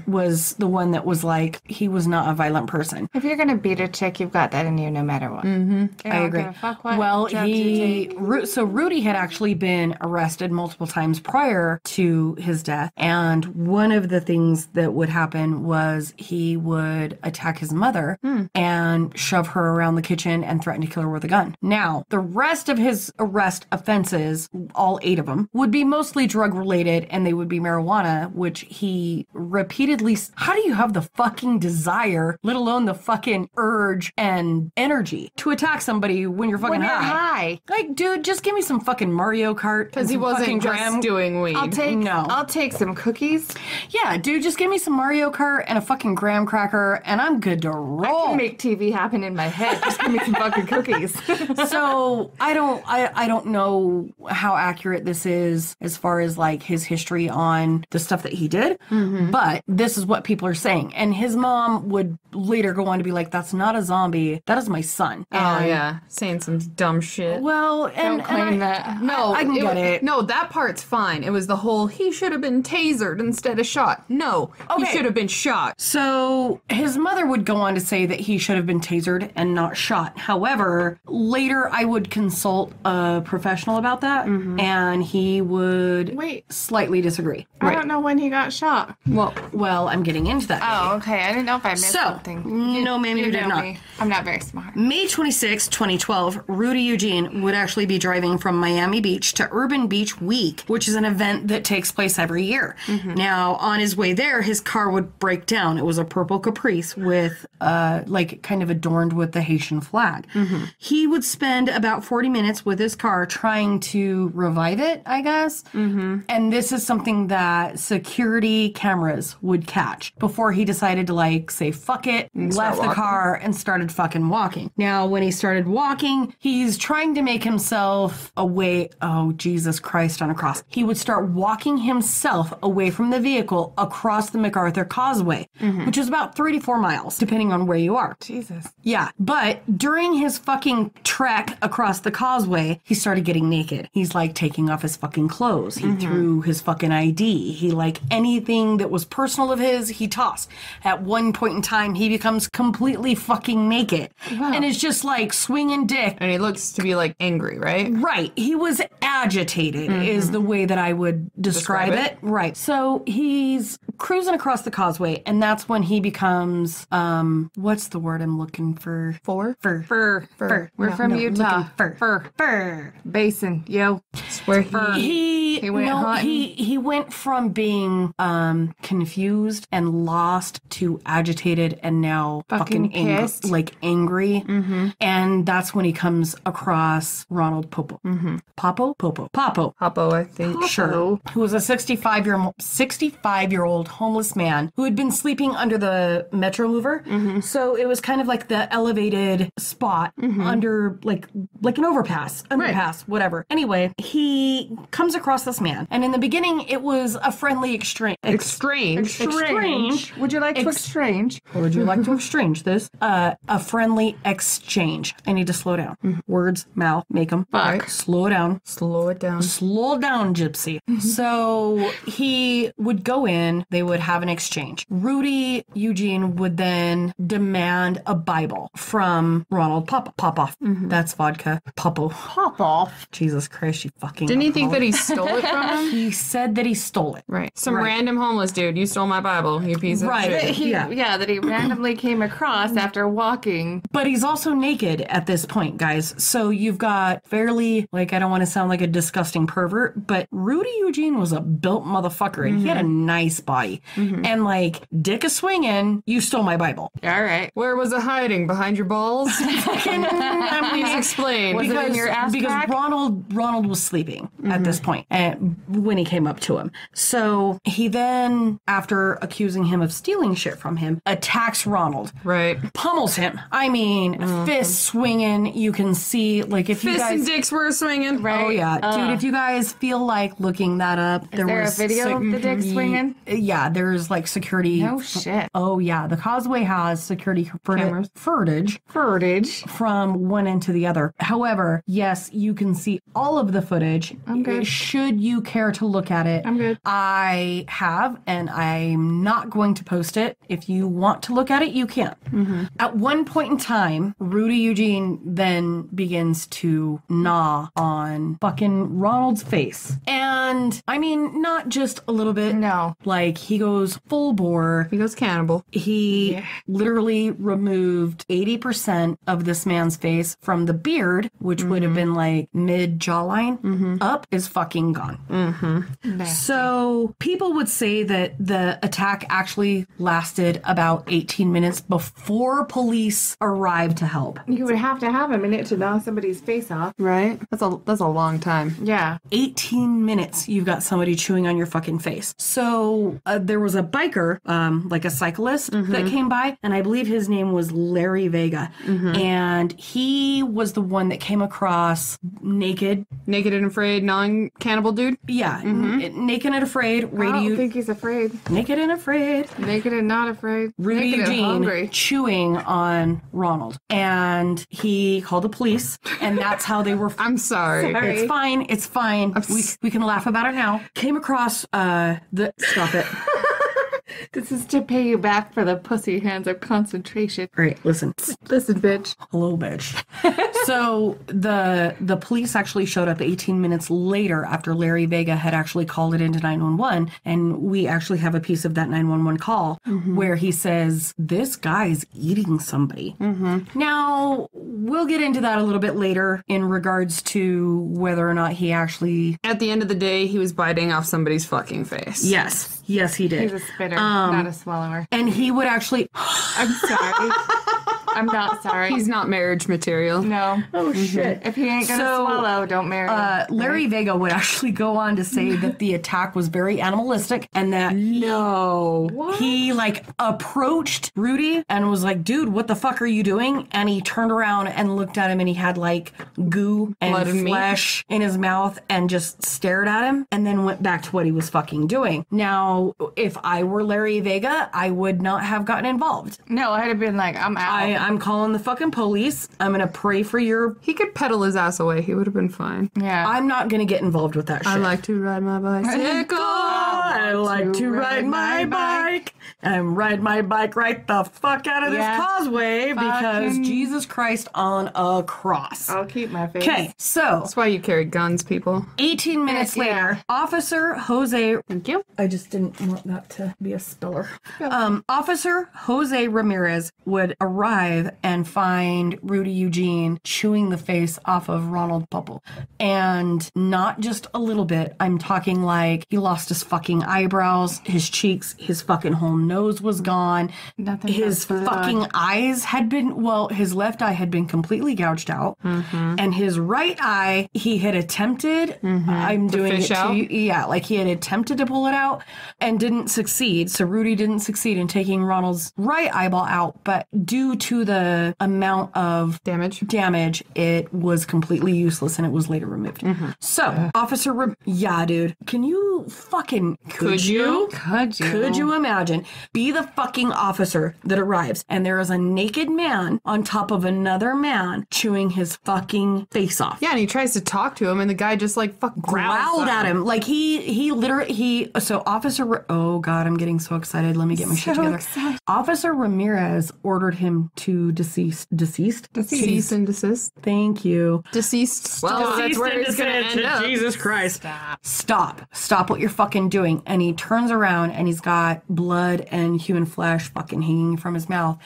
was the one that was like, he was not a violent person. If you're gonna beat a chick, you've got that in you no matter what. I agree. Fuck what Well, drugs you take. so Rudy had actually been arrested multiple times prior to his death, and one of the things that would happen was he would attack his mother and shove her around the kitchen and threaten to kill her with a gun. Now, the rest of his arrest offenses, all 8 of them, would be mostly drug related, and they would be marijuana, which he repeatedly. How do you have the fucking desire, let alone the fucking urge and energy to attack somebody when you're fucking When you're high? high. Like, dude, just give me some fucking Mario Kart. Because he wasn't just doing weed. I'll take some cookies. Yeah, dude, just give me some Mario Kart and a fucking graham cracker, and I'm good to roll. I can make TV happen in my head. Just give me some fucking cookies. So I don't know how accurate this is as far as like his history on the stuff that he did, but this is what people are saying. And his mom would later go on to be like, "That's not a zombie. That is my son." Oh, And- yeah. Saying some dumb shit. Well, and Don't claim and that. No, I can it get get it. No, that part's fine. It was the whole, he should have been tasered instead of shot. No, he Okay. should have been shot. So his mother would go on to say that he should have been tasered and not shot. However, later I would consult a professional about that, and he would slightly disagree. I don't know when he got shot. Well, I'm getting into that. Oh, okay. I didn't know if I missed something. No, ma'am, you did know not. me. I'm not very smart. May 26, 2012, Rudy Eugene would actually be driving from Miami Beach to Urban Beach Week, which is an event that takes place every year. Now, on his way there, his car would break down. It was a purple Caprice with, like, kind of adorned with the Haitian flag. He would spend about 40 minutes with his car trying to revive it, I guess. And this is something that security cameras would catch before he decided to, like, say, fuck it, left the car, and started fucking walking. Now, when he started walking, he's trying to make himself away. Oh, Jesus Christ on a cross. He would start walking himself away from the vehicle across the MacArthur Causeway, which is about 3 to 4 miles, depending on where you are. Jesus. Yeah, but during his fucking trek across the causeway, he started getting naked. He's like taking off his fucking clothes. He threw his fucking ID. He like anything that was personal of his, he tossed. At one point in time, he becomes completely fucking naked. And it's just like swinging dick. And he looks to be like angry, right? Right. He was agitated is the way that I would describe it. Right. So he's cruising across the causeway, and that's when he becomes, what's the word I'm looking for? Fur. We're from Utah. Fur. Basin. Yo. It's where He went hunting. he went from being confused and lost to agitated and now fucking pissed. angry. And that's when he comes across Ronald Popo. Popo, Hoppo, I think. sure, who was a 65-year-old homeless man who had been sleeping under the Metro Mover. So it was kind of like the elevated spot under like an overpass, whatever. Anyway, he comes across this man, and in the beginning it was a friendly exchange. Exchange. Would you like to exchange? Or would you like to exchange this? A friendly exchange. I need to slow down. Words, mouth, make them. Fuck. Slow down. Slow it down. Slow down, Gypsy. So he would go in, they would have an exchange. Rudy Eugene would then demand a Bible from Ronald Popoff. That's vodka. Popoff. Jesus Christ, you fucking. Didn't he think that he stole it from him? He said that he stole it. Right. Some random homeless dude. You stole my Bible, you piece of shit. That he randomly came across after walking. But he's also naked at this point, guys. So you've got fairly, like, I don't want to sound like a disgusting pervert, but Rudy Eugene was a built motherfucker, and he had a nice body. And, like, dick a swinging, you stole my Bible. All right. Where was it hiding? Behind your balls? Please explain. Was it in your ass because crack? Ronald was sleeping at this point when he came up to him. So he then, after accusing him of stealing shit from him, attacks Ronald. Right. Pummels him. I mean, fist swinging. You can see, like, if you Fists guys... and dicks were swinging. Right. Oh, yeah. Dude, if you guys feel like looking that up, Is there a video of the dick swinging? Yeah, there's, like, security... No shit. Oh, yeah. The causeway has security footage from one end to the other. However, yes, you can see all of the footage. I'm good. Should you care to look at it. I'm good. I have, and I'm not going to post it. If you want to look at it, you can. At one point in time, Rudy Eugene then begins to gnaw on fucking Ronald's face. And, I mean, not just a little bit. No. Like, he goes full bore. He goes cannibal. He literally removed 80% of this man's face from the beard, which would have been like mid jawline, up is fucking gone. So people would say that the attack actually lasted about 18 minutes before police arrived to help. You would have to have a minute to gnaw somebody's face off. Right? That's a long time. Yeah. 18 minutes you've got somebody chewing on your fucking face. So there was a biker, like a cyclist, that came by, and I believe his name was Larry Vega. And he was the one that came across naked. Naked and afraid, non-cannibal dude? Yeah, naked and afraid. I don't think he's afraid. Naked and afraid. Naked and not afraid. Rudy Naked and Eugene hungry. chewing on Ronald. And he called the police, and that's how they were... I'm sorry. It's fine. fine. It's fine. We can laugh about it now. Came across stop it. This is to pay you back for the pussy hands of concentration. All right, listen. Listen, bitch. Hello, bitch. So the police actually showed up 18 minutes later after Larry Vega had actually called it into 911. And we actually have a piece of that 911 call where he says, this guy's eating somebody. Now, we'll get into that a little bit later in regards to whether or not he actually... At the end of the day, he was biting off somebody's fucking face. Yes. Yes, he did. He's a spitter, not a swallower. And he would actually... I'm sorry. I'm not sorry. He's not marriage material. No. Oh, shit. If he ain't gonna swallow, don't marry him. Larry Vega would actually go on to say that the attack was very animalistic and that he like approached Rudy and was like, dude, what the fuck are you doing? And he turned around and looked at him and he had like goo and blood and flesh in his mouth and just stared at him and then went back to what he was fucking doing. Now, if I were Larry Vega, I would not have gotten involved. No, I'd have been like, I'm out. I'm calling the fucking police. I'm going to pray for your... He could pedal his ass away. He would have been fine. Yeah. I'm not going to get involved with that shit. I like to ride my bicycle. I like to ride my bike. And ride my bike right the fuck out of this causeway because Jesus Christ on a cross. I'll keep my face. Okay, so... That's why you carry guns, people. 18 minutes later, Officer Jose... Thank you. I just didn't want that to be a speller. Officer Jose Ramirez would arrive and find Rudy Eugene chewing the face off of Ronald Pupple. And not just a little bit. I'm talking like he lost his fucking eyebrows, his cheeks, his fucking whole nose was gone. Nothing. His fucking eyes had been, his left eye had been completely gouged out. And his right eye, he had attempted, I'm doing fish it out? to you. Yeah, like he had attempted to pull it out and didn't succeed. So Rudy didn't succeed in taking Ronald's right eyeball out, but due to the amount of Damage. it was completely useless and it was later removed. So, Officer, dude, can you fucking, could you imagine, be the fucking officer that arrives and there is a naked man on top of another man chewing his fucking face off? Yeah, and he tries to talk to him, and the guy just like Growled at him. Like he literally, so Officer, oh God, I'm getting so excited. Let me get my shit together. Excited. Officer Ramirez ordered him to decease and desist. Thank you. Deceased. Well, that's where it's going to end up. Jesus Christ. Stop what you're fucking doing. And he turns around and he's got blood and human flesh fucking hanging from his mouth.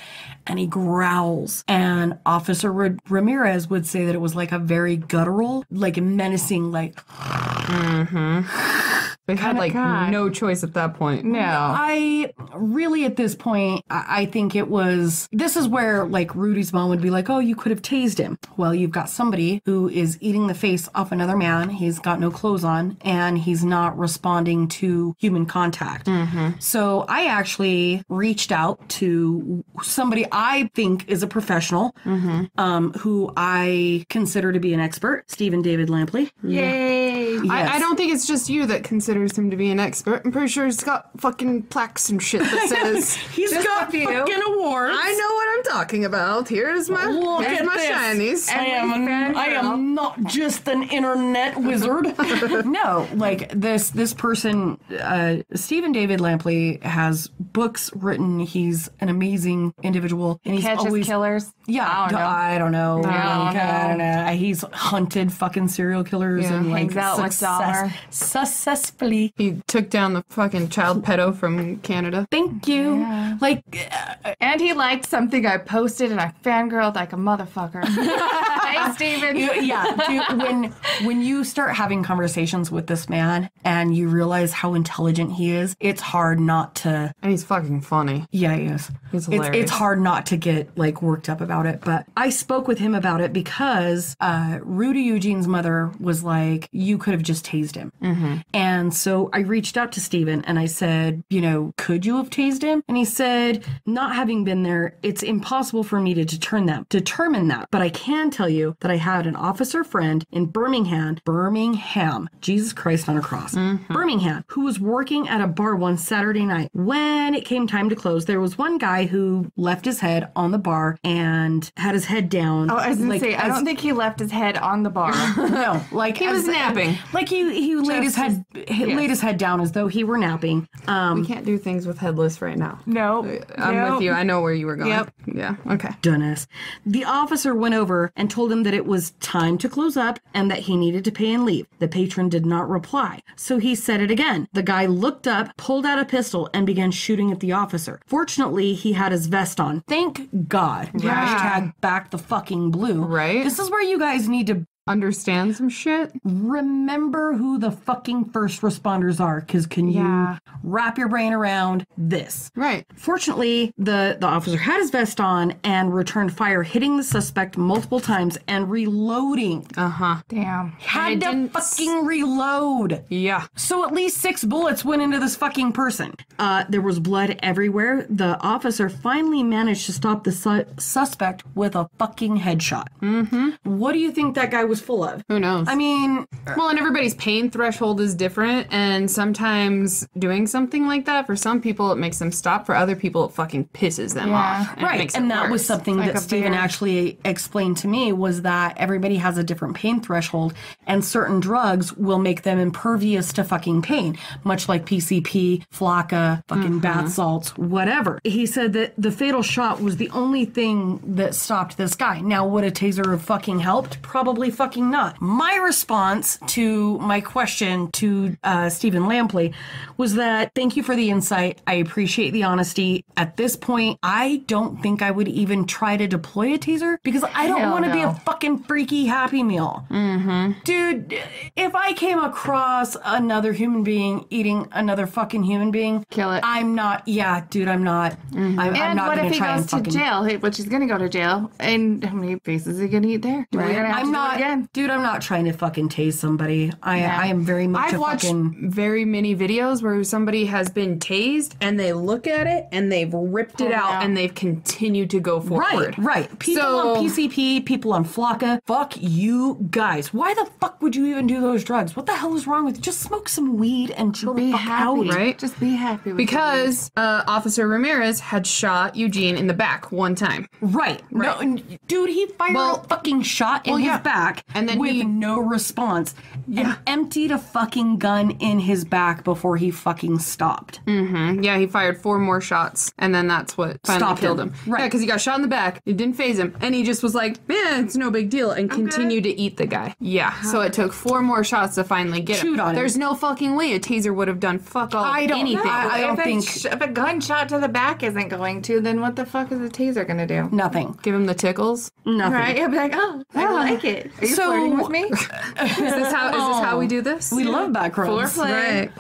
And he growls. And Officer Ramirez would say that it was like a very guttural, like menacing, like... They had like no choice at that point. No. I really, at this point, I think it was, this is where like Rudy's mom would be like, oh, you could have tased him. Well, you've got somebody who is eating the face off another man. He's got no clothes on and he's not responding to human contact. So I actually reached out to somebody I think is a professional, who I consider to be an expert, Stephen David Lampley. Yay. Yes. I don't think it's just you that considers him to be an expert. I'm pretty sure he's got fucking plaques and shit that says He's got fucking awards. I know what I'm talking about. Here's my shinies. I am not just an internet wizard. No, like this person, Stephen David Lampley has books written. He's an amazing individual, and he's Catches always killers. Yeah, I don't know. I don't know. He's hunted fucking serial killers and like hangs out with Dahmer. Successfully. He took down the fucking child pedo from Canada. Thank you. Yeah. Like, And he liked something I posted and I fangirled like a motherfucker. Hey, Steven. dude, when you start having conversations with this man and you realize how intelligent he is, it's hard not to. And he's fucking funny. Yeah, he is. He's hilarious. It's hard not to get like worked up about it. But I spoke with him about it because Rudy Eugene's mother was like, you could have just tased him. And so I reached out to Steven and I said, could you have tased him? And he said, not having been there, it's impossible impossible for me to determine that, but I can tell you that I had an officer friend in Birmingham, Jesus Christ on a cross, Birmingham, who was working at a bar one Saturday night. When it came time to close, there was one guy who left his head on the bar and had his head down. Oh, I was going to say, I don't think he left his head on the bar. No, like he was napping. Like he laid his head down as though he were napping. We can't do things with headless right now. No. I'm with you. I know where you were going. Yep. Yeah. Okay. Goodness. The officer went over and told him that it was time to close up and that he needed to pay and leave. The patron did not reply, so he said it again. The guy looked up, pulled out a pistol, and began shooting at the officer. Fortunately, he had his vest on. Thank God. Yeah. Hashtag back the fucking blue. Right. This is where you guys need to Understand some shit. remember who the fucking first responders are, because can you wrap your brain around this? Right. Fortunately, the officer had his vest on and returned fire, hitting the suspect multiple times and reloading. Damn. Had to fucking reload. Yeah. So at least 6 bullets went into this fucking person. There was blood everywhere. The officer finally managed to stop the suspect with a fucking headshot. What do you think that guy was full of? Who knows? I mean, well, and everybody's pain threshold is different, and sometimes doing something like that, for some people it makes them stop, for other people it fucking pisses them off. And it right. makes And it that was worse. something Like that a Stephen bear. actually explained to me, was that everybody has a different pain threshold, and certain drugs will make them impervious to fucking pain, much like PCP, Flocka, fucking bath salts, whatever. He said that the fatal shot was the only thing that stopped this guy. Now, would a taser have fucking helped? Probably fucking not. My response to my question to Stephen Lampley was that, thank you for the insight. I appreciate the honesty. At this point, I don't think I would even try to deploy a taser, because I don't want to be a fucking freaky Happy Meal. Dude, if I came across another human being eating another fucking human being, Kill it. I'm not. Yeah, dude, I'm not. I'm And not what going if to he try goes and to fucking jail, which he's going to go to jail, and how many faces is he going to eat there? We're going to have I'm to not, do it again. dude. I'm not trying to fucking tase somebody. I am very much I've a watched fucking. very many videos where somebody has been tased and they look at it and they've ripped it out and they've continued to go forward. Right. People on PCP, people on Flocka. Fuck you guys. Why the fuck would you even do those drugs? What the hell is wrong with you? Just smoke some weed and chill the Be fuck happy. out. Right? Just be happy with Because Officer Ramirez had shot Eugene in the back one time. Right. No, dude, he fired a fucking shot in his back and then with no response. And emptied a fucking gun in his back before he fucking stopped. Yeah, he fired 4 more shots, and then that's what finally Stopped killed him. him. Right. Yeah, because he got shot in the back. It didn't phase him, and he just was like, "Man, it's no big deal," and continued to eat the guy. Yeah. So it took 4 more shots to finally get Chewed him. on him. There's no fucking way a taser would have done fuck all anything. I don't think if a gunshot to the back isn't going to, then what the fuck is a taser going to do? nothing. Give him the tickles. Nothing. Right? You'll be like, oh, I like it. Are you flirting with me? Is this how we do this? We love back rubs. Right.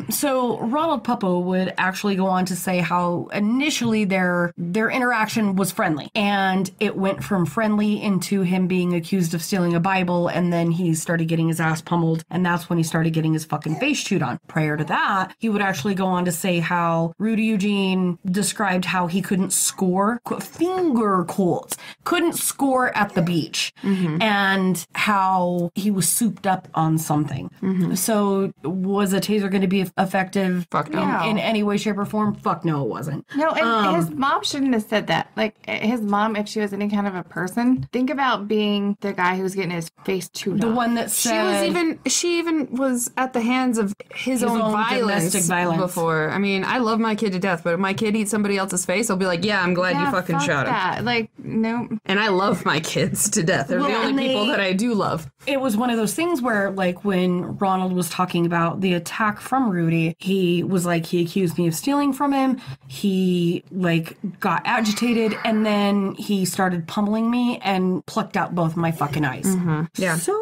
So Ronald Puppo would actually go on to say how initially their interaction was friendly, and it went from friendly into him being accused of stealing a Bible, and then he started getting his ass pummeled, and that's when he started getting his fucking face chewed on. Prior to that, he would actually go on to say how Rudy Eugene described how he couldn't score, finger quotes, couldn't score at the beach, and how he was souped up on something. So was a taser going to be effective Fuck no. in any way, shape, or form? Fuck no, it wasn't. No, and his mom shouldn't have said that. Like, his mom, if she was any kind of a person, think about being the guy who's getting his face chewed The off. one that said She even was at the hands of his own domestic violence before. I mean, I love my kid to death, but if my kid eats somebody else's face, I'll be like, yeah, I'm glad you fucking fuck shot him. that. Like, no. And I love my kids to death. They're Well, the only and people they- that I do love. it was one of those things where, like, when Ronald was talking about the attack from Rudy, he was like, he accused me of stealing from him. He, like, got agitated, and then he started pummeling me and plucked out both my fucking eyes. Yeah. So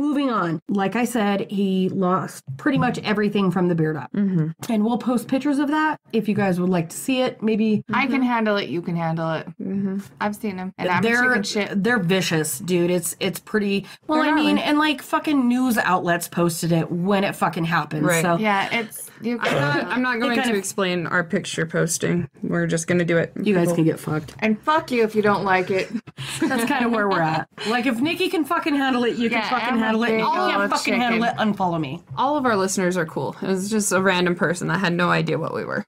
moving on. Like I said, he lost pretty much everything from the beard up. And we'll post pictures of that if you guys would like to see it. Maybe I can handle it. You can handle it. I've seen them. And I'm chicken shit. They're vicious, dude. It's pretty... Well, They're I mean, gnarly. and like fucking news outlets posted it when it fucking happened. Right. So Yeah, it's... I'm not going to explain our picture posting. We're just going to do it. you guys can get fucked. And fuck you if you don't like it. That's kind of where we're at. Like, if Nikki can fucking handle it, you can Yeah, fucking I'm a handle it. big And you can't old fucking handle it, chicken. unfollow me. All of our listeners are cool. It was just a random person that had no idea what we were.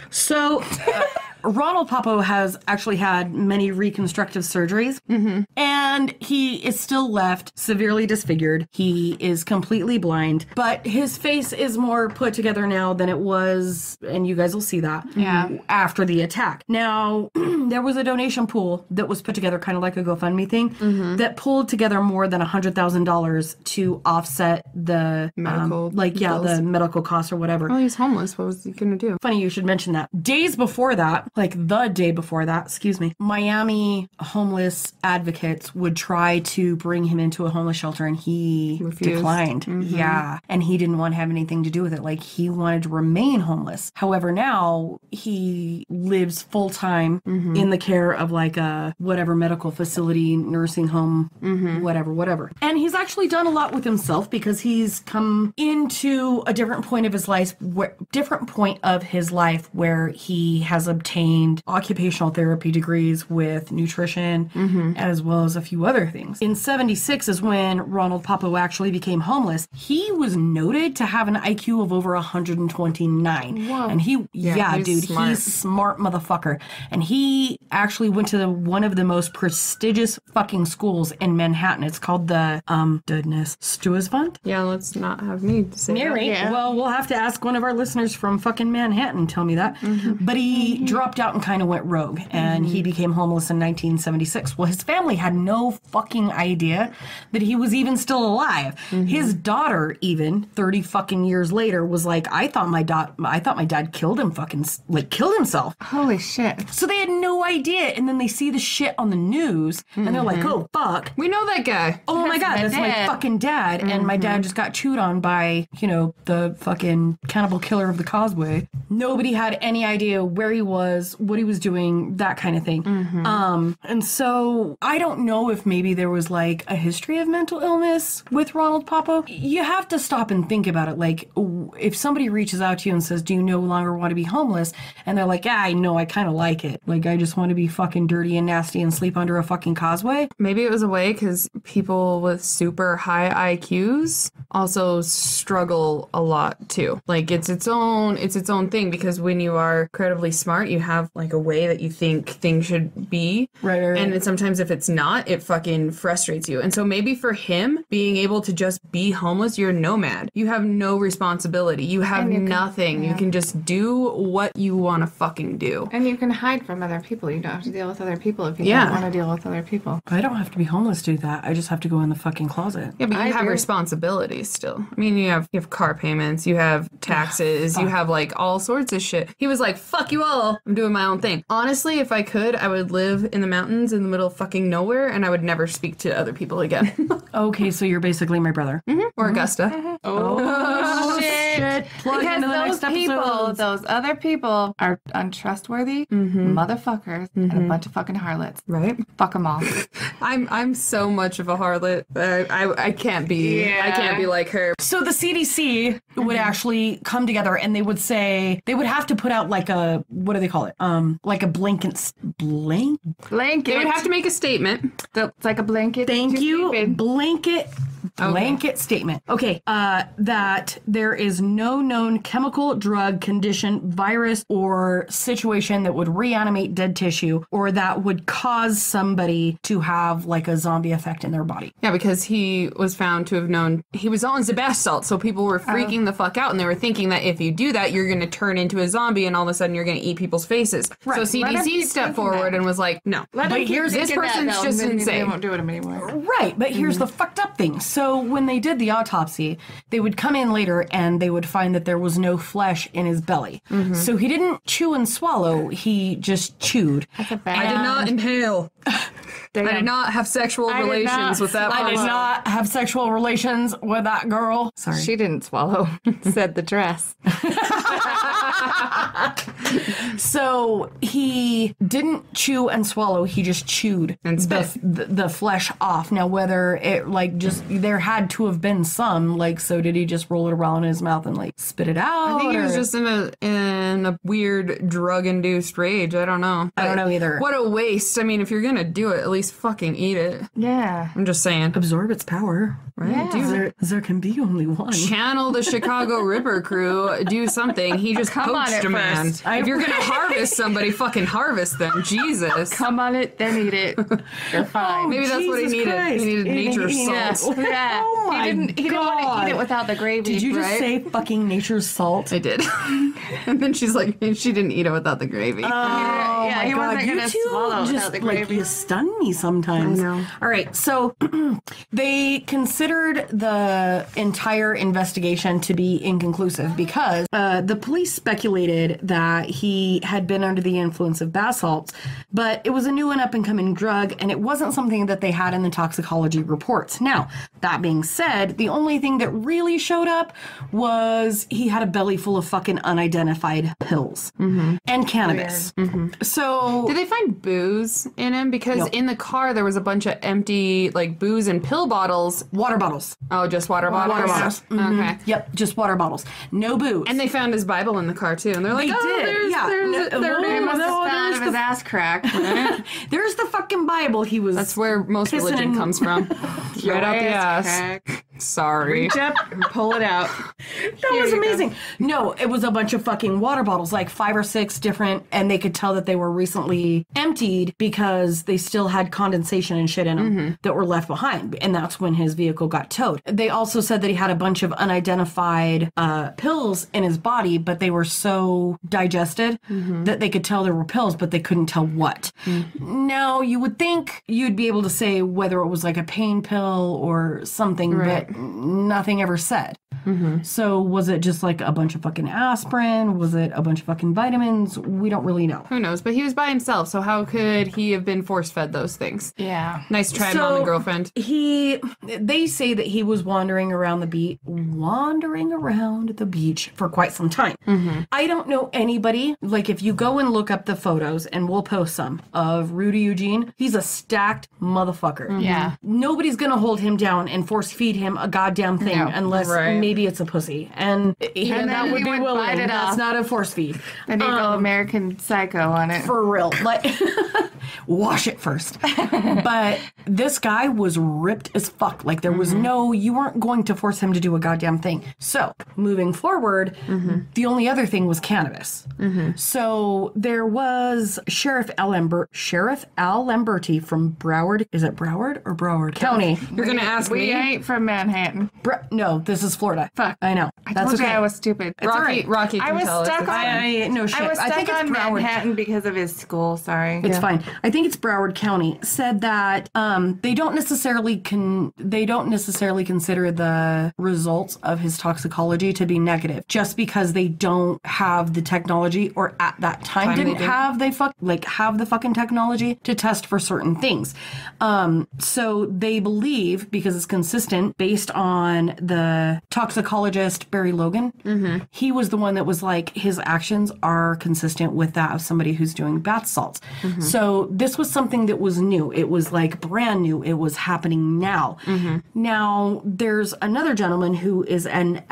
So, Ronald Popo has actually had many reconstructive surgeries, and he is still left severely disfigured. He is completely blind, but his face is more put together now than it was, and you guys will see that after the attack. Now, there was a donation pool that was put together, kind of like a GoFundMe thing, that pulled together more than $100,000 to offset the Medical the bills. medical costs or whatever. Well, he's homeless. What was he going to do? Funny you should mention that. Days before that, like the day before that, excuse me, Miami homeless advocates would try to bring him into a homeless shelter and he Refused. declined. Yeah. And he didn't want to have anything to do with it. Like, he wanted to remain homeless. However, now he lives full time in the care of like a whatever medical facility, nursing home, whatever. And he's actually done a lot with himself because he's come into a different point of his life where he has obtained occupational therapy degrees with nutrition as well as a few other things. In 76 is when Ronald Popo actually became homeless. He was noted to have an IQ of over 129. Whoa. And he's smart. he's smart motherfucker. And he actually went to one of the most prestigious fucking schools in Manhattan. It's called the Stuesvant. Yeah, let's not have me say that. Mary. Yeah. Well, we'll have to ask one of our listeners from fucking Manhattan tell me that. But he dropped out and kind of went rogue, and he became homeless in 1976. Well, his family had no fucking idea that he was even still alive. His daughter, even 30 fucking years later, was like, I thought my dad killed himself. Holy shit. So they had no idea, and then they see the shit on the news, and they're like, oh fuck. We know that guy. Oh my god, my that's my dad. fucking dad. And my dad just got chewed on by, the fucking cannibal killer of the Causeway. Nobody had any idea where he was, what he was doing, that kind of thing. And so I don't know if maybe there was like a history of mental illness with Ronald Popo. You have to stop and think about it. Like, if somebody reaches out to you and says, do you no longer want to be homeless? And they're like, yeah, I know, I kind of like it. Like, I just want to be fucking dirty and nasty and sleep under a fucking causeway. Maybe it was a way because people with super high IQs also struggle a lot too. Like, it's its own thing, because when you are incredibly smart, you have like a way that you think things should be. Right. And then sometimes if it's not, it fucking frustrates you. And so maybe for him, being able to just be homeless, you're a nomad. You have no responsibility. You have nothing. You can just do what you want to fucking do. And you can hide from other people. You don't have to deal with other people if you don't want to deal with other people. I don't have to be homeless to do that. I just have to go in the fucking closet. Yeah, but you I have do. responsibilities still. I mean, you have car payments, you have taxes, you have like all sorts of shit. He was like, fuck you all, I'm doing my own thing. Honestly, if I could, I would live in the mountains in the middle of fucking nowhere, and I would never speak to other people again. Okay, so you're basically my brother. Or Augusta. Oh, shit. Plug Because into the those next people, episode. those other people are untrustworthy motherfuckers and a bunch of fucking harlots. Right? Fuck them all. I'm so much of a harlot. I can't be. I can't be like her. So the CDC would actually come together and they would say, they would have to put out like a, what do they call it? Like a blanket. Blanket. They would have to make a statement. It's like a blanket. Thank Too you. stupid. Blanket statement. Okay. That there is no known chemical, drug, condition, virus, or situation that would reanimate dead tissue or that would cause somebody to have like a zombie effect in their body. Yeah, because he was found to have known he was on Zebasalt, salt, so people were freaking the fuck out, and they were thinking that if you do that, you're going to turn into a zombie, and all of a sudden you're going to eat people's faces. Right. So Let him CDC keep stepped thinking forward that. and was like, no. Let them keep here's- this thinking that, person's though, just and then insane. They won't do it anymore. Right, but here's the fucked up thing. So when they did the autopsy, they would come in later and they would find that there was no flesh in his belly. So he didn't chew and swallow, he just chewed. That's a bad. I did not inhale. I did not have sexual relations with that I did person. not have sexual relations with that girl. Sorry. She didn't swallow, said the dress. So he didn't chew and swallow. He just chewed And spit. the flesh off. Now, whether it like just there had to have been some like, so did he just roll it around in his mouth and like spit it out? I think he was or- just in a weird drug-induced rage. I don't know. I don't know either. What a waste. I mean, if you're gonna do it, at least fucking eat it. Yeah. I'm just saying. absorb its power. Right? Yeah. There can be only one. Channel the Chicago Ripper crew. Do something. He just Come on poached it a man. first. If you're gonna harvest somebody, fucking harvest them. Jesus. Come on it, then eat it. You're fine. Maybe that's what he Jesus needed. Christ. He needed nature's Yeah. salt. Yeah. Oh my he didn't want to God. eat it without the gravy. Did you just right? say fucking nature's salt? I did. And then she's like, she didn't eat it without the gravy. Oh yeah, my he God. wasn't You gonna two swallow without just the like gravy. you stun me sometimes. I know. All right, so they considered the entire investigation to be inconclusive because the police speculated that he had been under the influence of bath salts, but it was a new and up-and-coming drug, and it wasn't something that they had in the toxicology reports. Now, that being said, the only thing that really showed up was he had a belly full of fucking unidentified pills and cannabis. So Did they find booze in him? Because No. in the car there was a bunch of empty like booze and pill bottles. water bottles. Oh, just water bottles. Water bottles. Okay. Yep, just water bottles. No booze. And they found his Bible in the car too, and they're like, They "Oh, did, there's, yeah. there's, No, their whoa, name Must was have no, spat out there's of his ass crack. There's the fucking Bible. He was. That's where most Pissing religion in- comes from. Right out the ass. Crack. Sorry. Reach up and pull it out. That was you go. amazing. No, it was a bunch of fucking water bottles, like 5 or 6 different, and they could tell that they were recently emptied because they still had condensation and shit in them that were left behind, and that's when his vehicle got towed. They also said that he had a bunch of unidentified pills in his body, but they were so digested that they could tell there were pills, but they couldn't tell what. Now, you would think you'd be able to say whether it was like a pain pill or something, Right. but nothing ever said. So was it just like a bunch of fucking aspirin? Was it a bunch of fucking vitamins? We don't really know. Who knows? But he was by himself, so how could he have been force fed those things? Yeah. Nice try, mom and girlfriend. They say that he was wandering around the beach for quite some time. I don't know anybody, like if you go and look up the photos, and we'll post some, of Rudy Eugene, he's a stacked motherfucker. Yeah. Nobody's gonna hold him down and force feed him a goddamn thing No. unless Right. maybe it's a pussy. And then that would he be would willing. bite it That's off. not a force feed. Then you go American Psycho on it. For real. Like, wash it first. But this guy was ripped as fuck. Like, there was you weren't going to force him to do a goddamn thing. So, moving forward, the only other thing was cannabis. So, there was Sheriff Al Lamberti from Broward. Is it Broward or Broward County? You're gonna ask We me? ain't from Manhattan. No, this is Florida. Fuck. I know. I That's told you okay. I was stupid. all right. Rocky I can was tell us. stuck It's on- fine. No shit. I was I stuck think it's on Broward. Manhattan because of his school. Sorry. It's fine. I think it's Broward County said that they don't necessarily consider the results of his toxicology to be negative just because they don't have the technology, or at that time didn't have the fucking technology to test for certain things. So they believe, because it's consistent based on the toxicologist Barry Logan, he was the one that was like, his actions are consistent with that of somebody who's doing bath salts. So this was something that was new. It was like brand new. It was happening now. Now there's another gentleman who is an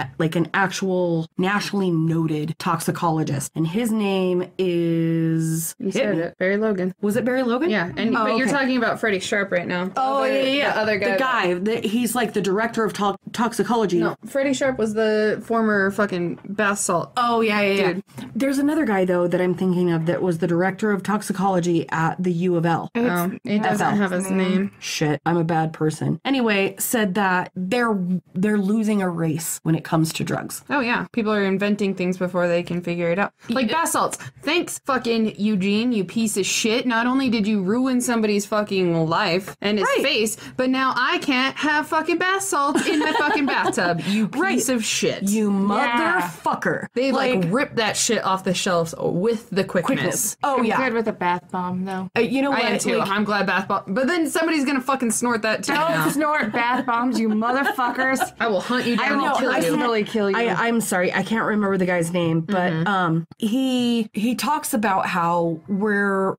actual nationally noted toxicologist, and his name is You said it. Barry Logan. Was it Barry Logan? Yeah, and but you're talking about Freddie Sharp right now. Oh, yeah. The other guy. The guy. He's like the director of toxicology. No, Freddie Sharp was the former fucking bath salt. Oh, yeah. Dude. There's another guy, though, that I'm thinking of that was the director of toxicology at the U of L. It doesn't have his name. Shit, I'm a bad person. Anyway, said that they're losing a race when it comes to drugs. Oh yeah, people are inventing things before they can figure it out. Like bath salts. Thanks, fucking Eugene, you piece of shit. Not only did you ruin somebody's fucking life and his face, but now I can't have fucking bath salts in my fucking bathtub. You piece of shit. You motherfucker. They like ripped that shit off the shelves with the quickness. Oh, I'm yeah. good with a bath bomb, though. You know what? I am too. Like, I'm glad bath bomb. But then somebody's going to fucking snort that too. Don't snort bath bombs, you motherfuckers. I will hunt you down. I'll kill you. Personally kill you. I'm sorry, I can't remember the guy's name, but he talks about how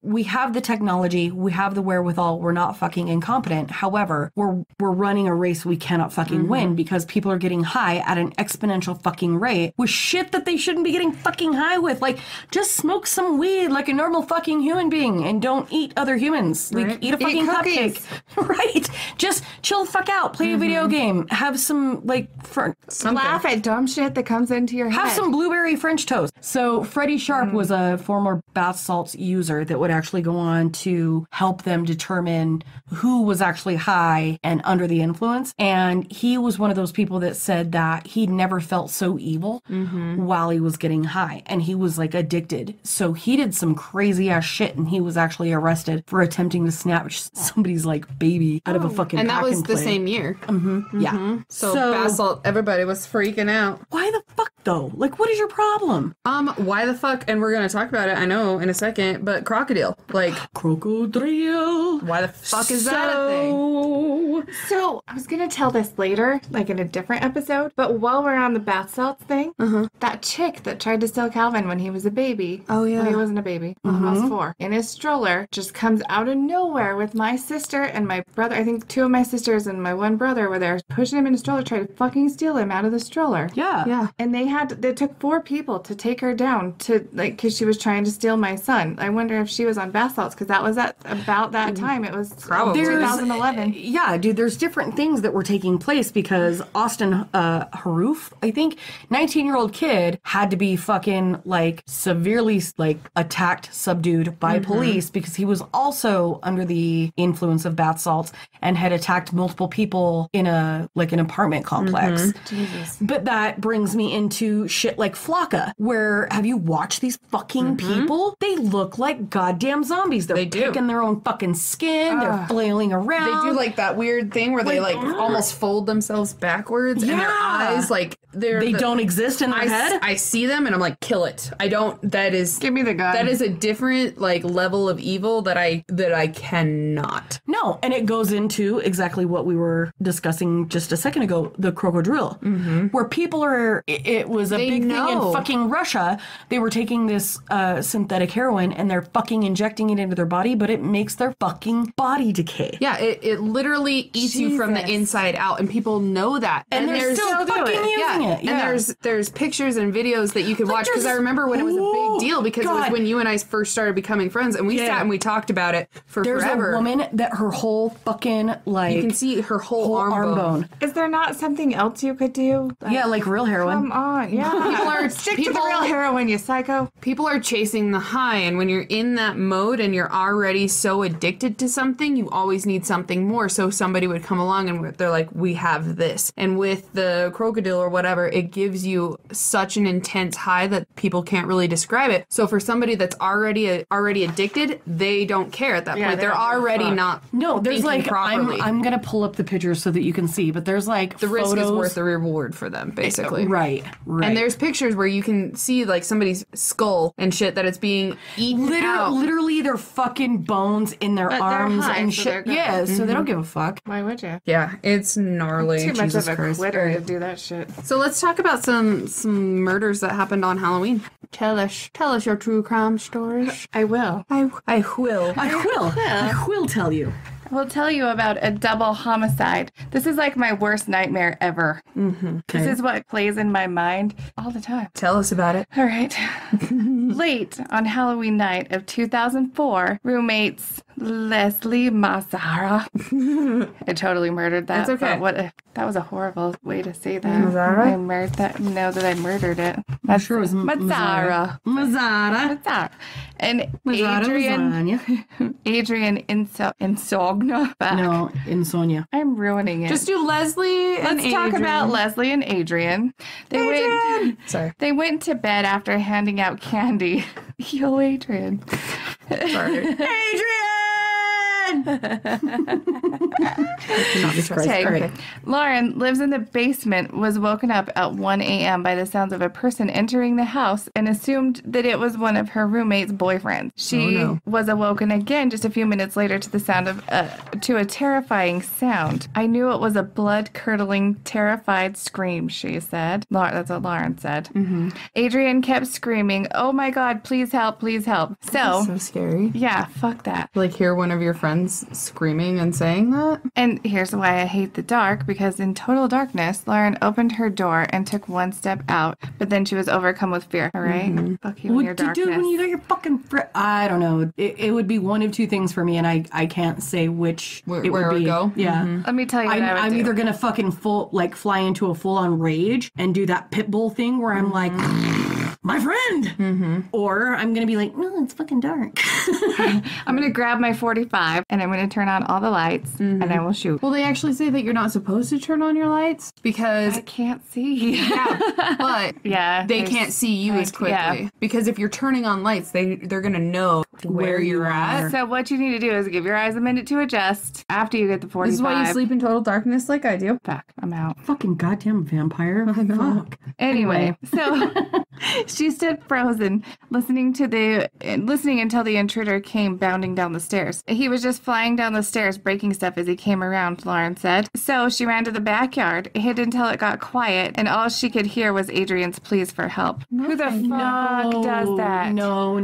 we have the technology, we have the wherewithal, we're not fucking incompetent. However, we're running a race we cannot fucking win because people are getting high at an exponential fucking rate with shit that they shouldn't be getting fucking high with. Like, just smoke some weed like a normal fucking human being and don't eat other humans. Like, eat a fucking cupcake. Right. Just chill the fuck out. Play a video game. Have some, like, laugh at dumb shit that comes into your head. have some blueberry French toast. So Freddie Sharp was a former bath salts user that would actually go on to help them determine who was actually high and under the influence. And he was one of those people that said that he never felt so evil while he was getting high. And he was like addicted. So he did some crazy ass shit and he was actually arrested for attempting to snatch somebody's like baby out of a fucking And that pack was and the play. same year. Yeah. So bath salt, everybody was freaking out. Why the fuck though? Like, what is your problem? Why the fuck? And we're gonna talk about it, I know, in a second. But crocodile, like, Crocodile. why the fuck is that a thing? So, I was going to tell this later, like in a different episode, but while we're on the bath salts thing, that chick that tried to steal Calvin when he was a baby. Oh, yeah. When he wasn't a baby, when he was 4. In his stroller, just comes out of nowhere with my sister and my brother. I think 2 of my sisters and my 1 brother were there pushing him in a stroller, trying to fucking steal him out of the stroller. Yeah. Yeah. And they took 4 people to take her down to, like, because she was trying to steal my son. I wonder if she was on bath salts, because that was at about that time. It was Probably. 2011. Yeah, dude, there's different things that were taking place because Austin Haroof, I think, 19-year-old kid had to be fucking, like, severely, like, attacked, subdued by police because he was also under the influence of bath salts and had attacked multiple people in an apartment complex. Jesus. But that brings me into shit like Flocka, where have you watched these fucking people? They look like goddamn zombies. They're picking their own fucking skin. They're flailing around. They do like that weird thing where they like almost fold themselves backwards and their eyes like they don't exist in their head. I see them and I'm like, kill it. I don't. That is Give me the gun. That is a different like level of evil that I cannot. No, and it goes into exactly what we were discussing just a second ago, the crocodile, where people are, it was a big thing in fucking Russia. They were taking this synthetic heroin and they're fucking injecting it into their body, but it makes their fucking body decay. Yeah, it literally eats you from the inside out, and people know that. And they're still fucking using it. Yeah. And there's pictures and videos that you can watch, because I remember when it was a big deal, because it was when you and I first started becoming friends, and we sat and we talked about it for forever. There's a woman that her whole fucking, like, you can see her whole arm bone. Is there not something else you could do? Like real heroin. Come on, yeah. Stick to the real heroin, you psycho. People are chasing the high, and when you're in that mode and you're already so addicted to something, you always need something more. So somebody would come along and they're like, we have this. And with the crocodile or whatever, it gives you such an intense high that people can't really describe it. So for somebody that's already addicted, they don't care at that point. They're already not there's like, properly. I'm going to pull up the pictures so that you can see, but there's like the risk is worth the reward for them, basically. Right. And there's pictures where you can see like somebody's skull and shit that it's being eaten out. Literally their fucking bones in their arms high, and so shit. they're Yeah, so they don't give a fuck. Why would you? Yeah, it's gnarly. Too much Jesus of a Christ. quitter to do that shit. So let's talk about some murders that happened on Halloween. Tell us your true crime stories. I will. I will. I will tell you. I will tell you about a double homicide. This is like my worst nightmare ever. This is what plays in my mind all the time. Tell us about it. All right. Late on Halloween night of 2004, roommates Leslie Mazzara. I totally murdered that. That's okay. But that was a horrible way to say that. Mazzara? I murdered that. Know that I murdered it. I'm sure it was Mazzara. Mazzara. And Adrian Insogna. No, insomnia. I'm ruining it. Just do Leslie and Let's talk about Leslie and Adrian. They went to bed after handing out candy. Yo, Adrian. Sorry. Adrian! Jesus Christ. Okay, All right. okay. Lauren lives in the basement, was woken up at 1 a.m. by the sounds of a person entering the house and assumed that it was one of her roommate's boyfriends. She was awoken again just a few minutes later to the sound of to a terrifying sound. I knew it was a blood-curdling, terrified scream, she said. That's what Lauren said. Adrian kept screaming, "Oh my God, please help, please help." So scary. Yeah, fuck that. Like hear one of your friends screaming and saying that? And here's why I hate the dark, because in total darkness, Lauren opened her door and took one step out, but then she was overcome with fear. All right? Fuck you and your What to darkness. do when you got your fucking I don't know. It would be one of two things for me, and I can't say which Where it would be. go? Yeah. Let me tell you what I would I'm do. either gonna fucking fly into a full on rage and do that pit bull thing where I'm like, my friend, or I'm gonna be like, no, it's fucking dark. I'm going to grab my 45 and I'm going to turn on all the lights and I will shoot. Well, they actually say that you're not supposed to turn on your lights because I can't see. but Yeah. they can't see you as quickly. Yeah. Because if you're turning on lights, they're gonna know where you're at. So what you need to do is give your eyes a minute to adjust after you get the 45. This is why you sleep in total darkness like I do. Fuck, I'm out. Fucking goddamn vampire. Fuck. Anyway, so she stood frozen, listening until the intruder came bounding down the stairs. He was just flying down the stairs, breaking stuff as he came around, Lauren said. So she ran to the backyard, hid until it got quiet, and all she could hear was Adrian's pleas for help. Who the fuck does that? No.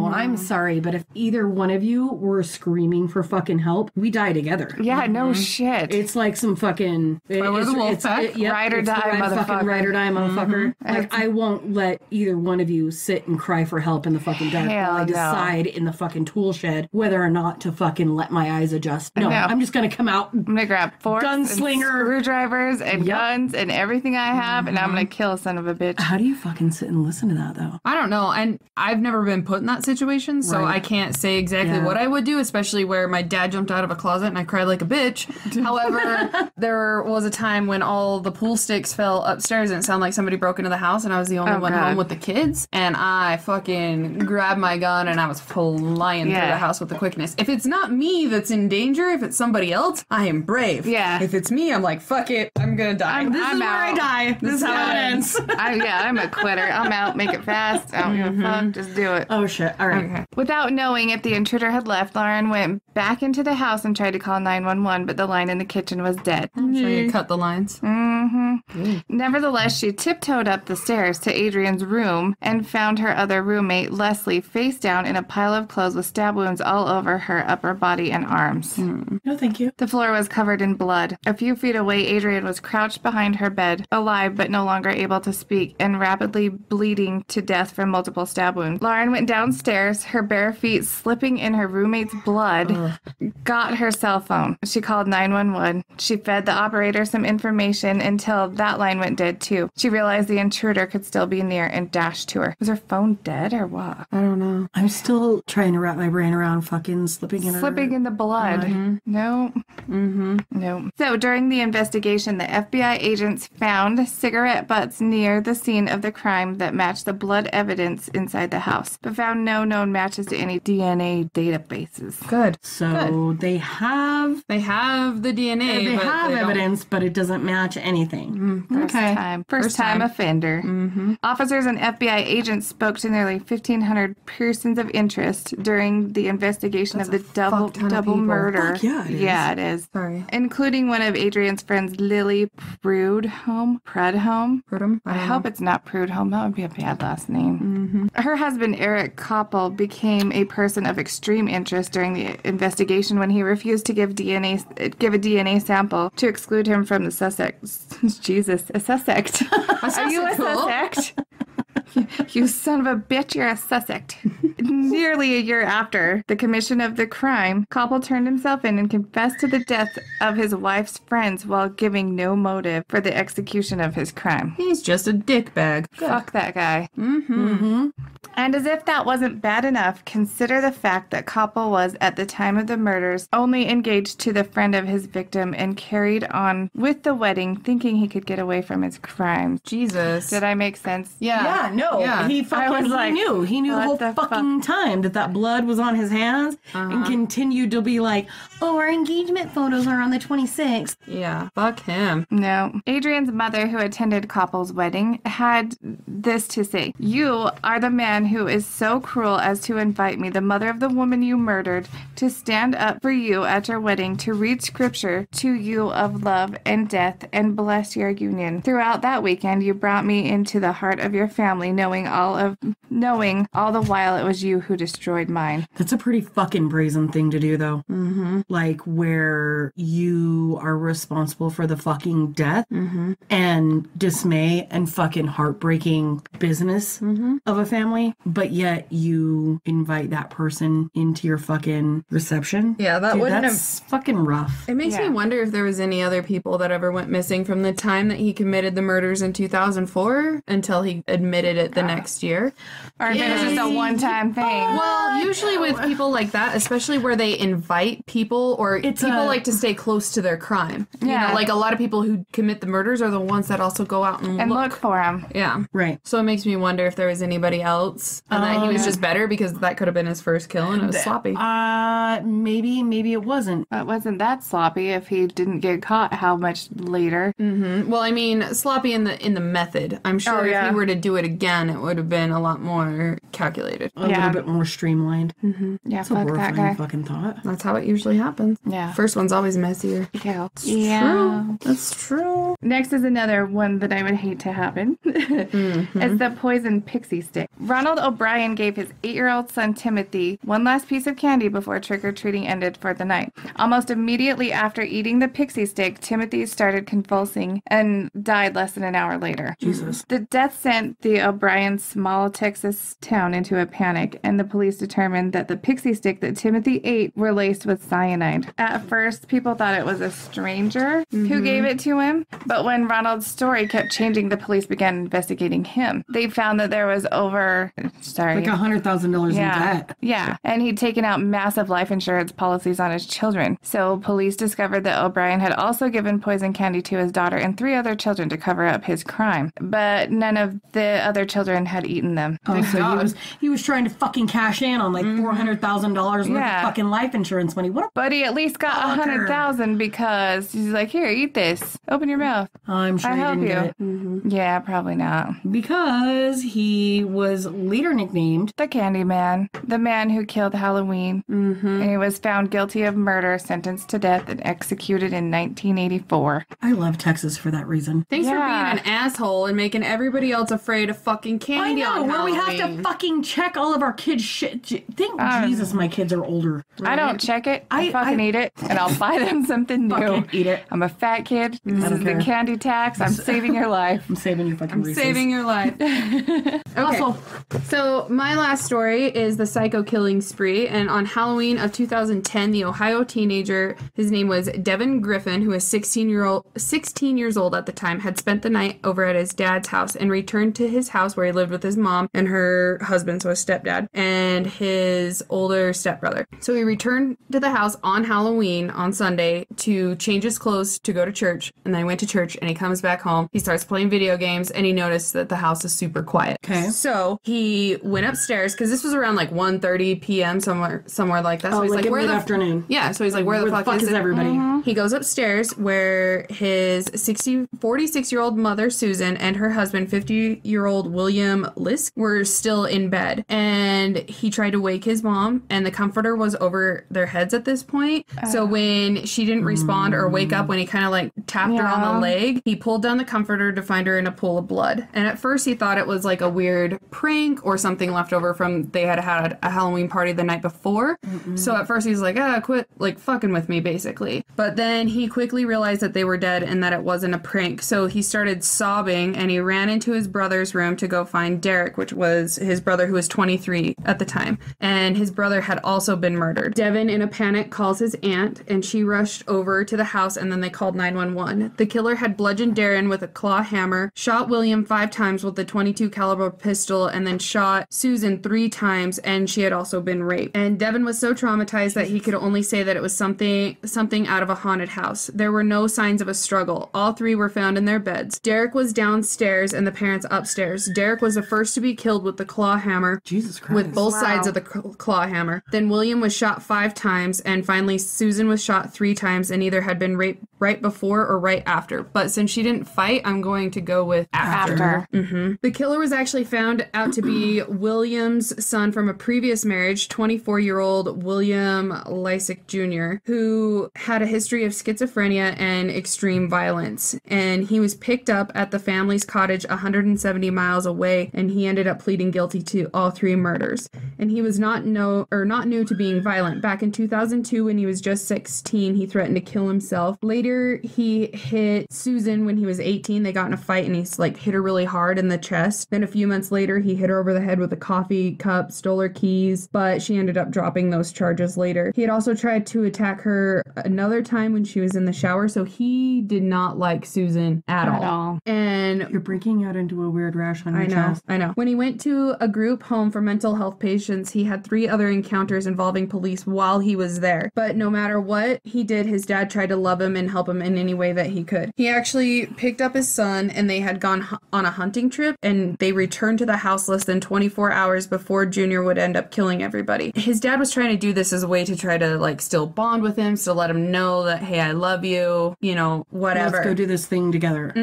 I'm sorry, but if either one of you were screaming for fucking help, we die together. Yeah, no shit. It's like some fucking We're the wolf pack. Ride or it's the die, fucking motherfucker. ride or die, motherfucker. Like I won't let either one of you sit and cry for help in the fucking dark Hell while I no. decide in the fucking tool shed whether or not to fucking let my eyes adjust. No, No. I'm just gonna come out. I'm gonna grab forks, Gunslinger. and screwdrivers, and Yep. guns, and everything I have, and I'm gonna kill a son of a bitch. How do you fucking sit and listen to that though? I don't know, and I've never been put in that situation, so Right. I can't say exactly Yeah. what I would do, especially where my dad jumped out of a closet and I cried like a bitch. However, there was a time when all the pool sticks fell upstairs and it sounded like somebody broke into the house and I was the only one God. home with the kids, and I fucking grabbed my gun and I was flying through Yeah. the house with the quickness. If it's not me that's in danger, if it's somebody else, I am brave. Yeah. If it's me, I'm like, fuck it, I'm gonna die. This I'm is where I out. die. This is how it ends. I'm a quitter. I'm out. Make it fast. I don't give a fuck. Just do it. Oh shit. All right. Okay. Without knowing if the intruder had left, Lauren went back into the house and tried to call 911, but the line in the kitchen was dead. So you cut the lines. Nevertheless, she tiptoed up the stairs to Adrian's room and found her other roommate, Leslie, face down in a pile of clothes with stab wounds all over her upper body and arms. No, thank you. The floor was covered in blood. A few feet away, Adrian was crouched behind her bed, alive but no longer able to speak, and rapidly bleeding to death from multiple stab wounds. Lauren went downstairs, her bare feet slipping in her roommate's blood, got her cell phone. She called 911. She fed the operator some information until that line went dead too. She realized the intruder could still be near and dashed to her. Was her phone dead or what? I don't know. I'm still trying to wrap my brain around fucking slipping in Slipping in the blood. No. No. So during the investigation, the FBI agents found cigarette butts near the scene of the crime that matched the blood evidence inside the house, but found no known matches to any DNA databases. Good. So they have They have the DNA. they but have they don't- evidence, but it doesn't match anything. First time offender. Officers and FBI agents spoke to nearly 1,500 persons of interest during the investigation of the double fuck ton of people. murder. Fuck yeah, it is. Yeah, it is. Sorry. Including one of Adrian's friends, Lily Prudhomme. Prudhomme? I hope it's not Prudhomme. That would be a bad last name. Her husband, Eric Koppel, became a person of extreme interest during the investigation when he refused to give a DNA sample to exclude him from the suspect. Jesus, a suspect. Are you a suspect? You son of a bitch, you're a suspect. Nearly a year after the commission of the crime, Koppel turned himself in and confessed to the death of his wife's friends while giving no motive for the execution of his crime. He's just a dickbag. Fuck that guy. And as if that wasn't bad enough, consider the fact that Koppel was, at the time of the murders, only engaged to the friend of his victim and carried on with the wedding, thinking he could get away from his crimes. Jesus. Did I make sense? Yeah. Yeah, no, No, Yeah. he knew. He knew the whole fucking time that blood was on his hands and continued to be like, oh, our engagement photos are on the 26th. Yeah, fuck him. No. Adrian's mother, who attended Koppel's wedding, had this to say. You are the man who is so cruel as to invite me, the mother of the woman you murdered, to stand up for you at your wedding, to read scripture to you of love and death and bless your union. Throughout that weekend, you brought me into the heart of your family, knowing all the while it was you who destroyed mine. That's a pretty fucking brazen thing to do, though. Mm-hmm. Like, where you are responsible for the fucking death and dismay and fucking heartbreaking business of a family, but yet you invite that person into your fucking reception. Yeah, that wouldn't that's fucking rough. It makes me wonder if there was any other people that ever went missing from the time that he committed the murders in 2004 until he admitted it the next year. Or if it was just a one-time thing. Well, usually with people like that, especially where they invite people or people like to stay close to their crime. Yeah. You know, like a lot of people who commit the murders are the ones that also go out and look for him. Yeah. Right. So it makes me wonder if there was anybody else and that he was just better because that could have been his first kill and it was sloppy. Maybe it wasn't. It wasn't that sloppy if he didn't get caught how much later. Mm-hmm. Well, I mean, sloppy in the method. I'm sure if he were to do it again, it would have been a lot more calculated. A little bit more streamlined. Yeah, That's a fuck that guy. horrifying fucking thought. That's how it usually happens. Yeah. First one's always messier. Yeah. True. That's true. Next is another one that I would hate to happen. It's the poison pixie stick. Ronald O'Brien gave his 8-year-old son Timothy one last piece of candy before trick-or-treating ended for the night. Almost immediately after eating the pixie stick, Timothy started convulsing and died less than an hour later. Jesus. The death sent the O'Brien's small Texas town into a panic, and the police determined that the pixie stick that Timothy ate were laced with cyanide. At first, people thought it was a stranger who gave it to him, but when Ronald's story kept changing, the police began investigating him. They found that there was like $100,000 in debt. Yeah, and he'd taken out massive life insurance policies on his children. So police discovered that O'Brien had also given poison candy to his daughter and 3 other children to cover up his crime, but none of the other children had eaten them. Oh, so he was trying to fucking cash in on like $400,000 worth of fucking life insurance money. What? But he at least got $100,000 because he's like, here, eat this. Open your mouth. I'm sure I he help didn't you. get it. Yeah, probably not. Because he was later nicknamed The Candyman, the man who killed Halloween. And he was found guilty of murder, sentenced to death, and executed in 1984. I love Texas for that reason. Thanks for being an asshole and making everybody else afraid of fucking candy on where we Halloween. have to fucking check all of our kids' shit. Thank Jesus my kids are older. I don't check it. I fucking eat it, and I'll buy them something new. Fucking eat it. I'm a fat kid. This is care. the candy tax. I'm saving your life. I'm saving your fucking Reese's. Saving your life. Okay. So my last story is the psycho killing spree. And on Halloween of 2010, the Ohio teenager, his name was Devin Griffin, who was 16 years old at the time, had spent the night over at his dad's house and returned to his house where he lived with his mom and her husband, so his stepdad, and his older stepbrother. So he returned to the house on Halloween on Sunday to change his clothes to go to church. And then he went to church and he comes back home. He starts playing video games and he noticed that the house is super quiet. Okay. So he went upstairs because this was around like 1:30 p.m. somewhere like that. So he's like, where the afternoon? Yeah. So he's like, where the fuck is everybody? He goes upstairs where his 46-year-old mother, Susan, and her husband, 50-year-old William Lisk, were still in bed. And he tried to wake his mom, and the comforter was over their heads at this point. So when she didn't respond or wake up, when he kind of like tapped her on the leg, he pulled down the comforter to find her in a pool of blood. And at first he thought it was like a weird prank or something left over from they had a Halloween party the night before. So at first he's like, quit like fucking with me, basically. But then he quickly realized that they were dead and that it wasn't a prank. So he started sobbing and he ran into his brother's room to go find Derek, which was his brother who was 23 at the time. And his brother had also been murdered. Devin, in a panic, calls his aunt and she rushed over to the house and then they called 911. The killer had bludgeoned Darren with a claw hammer, shot William 5 times with a .22 caliber pistol, and then shot Susan 3 times, and she had also been raped. And Devin was so traumatized that he could only say that it was something out of a haunted house. There were no signs of a struggle. All 3 were found in their beds. Derek was downstairs and the parents upstairs. first. Derek was the first to be killed with the claw hammer. Jesus Christ. With both sides of the claw hammer. Then William was shot 5 times, and finally Susan was shot 3 times, and either had been raped right before or right after. But since she didn't fight, I'm going to go with after. The killer was actually found out to be William's son from a previous marriage, 24-year-old William Lysick Jr., who had a history of schizophrenia and extreme violence. And he was picked up at the family's cottage 170 miles away, and he ended up pleading guilty to all 3 murders. And he was not new to being violent. Back in 2002, when he was just 16, he threatened to kill himself. Later, he hit Susan when he was 18. They got in a fight, and he hit her really hard in the chest. Then a few months later, he hit her over the head with a coffee cup, stole her keys, but she ended up dropping those charges later. He had also tried to attack her another time when she was in the shower, so he did not like Susan at all. And you're breaking out into a weird rash on your chest. I know. When he went to a group home for mental health patients, he had 3 other encounters involving police while he was there. But no matter what he did, his dad tried to love him and help him in any way that he could. He actually picked up his son, and they had gone on a hunting trip, and they returned to the house less than 24 hours before Junior would end up killing everybody. His dad was trying to do this as a way to try to still bond with him, still let him know that, hey, I love you, whatever. Let's go do this thing together.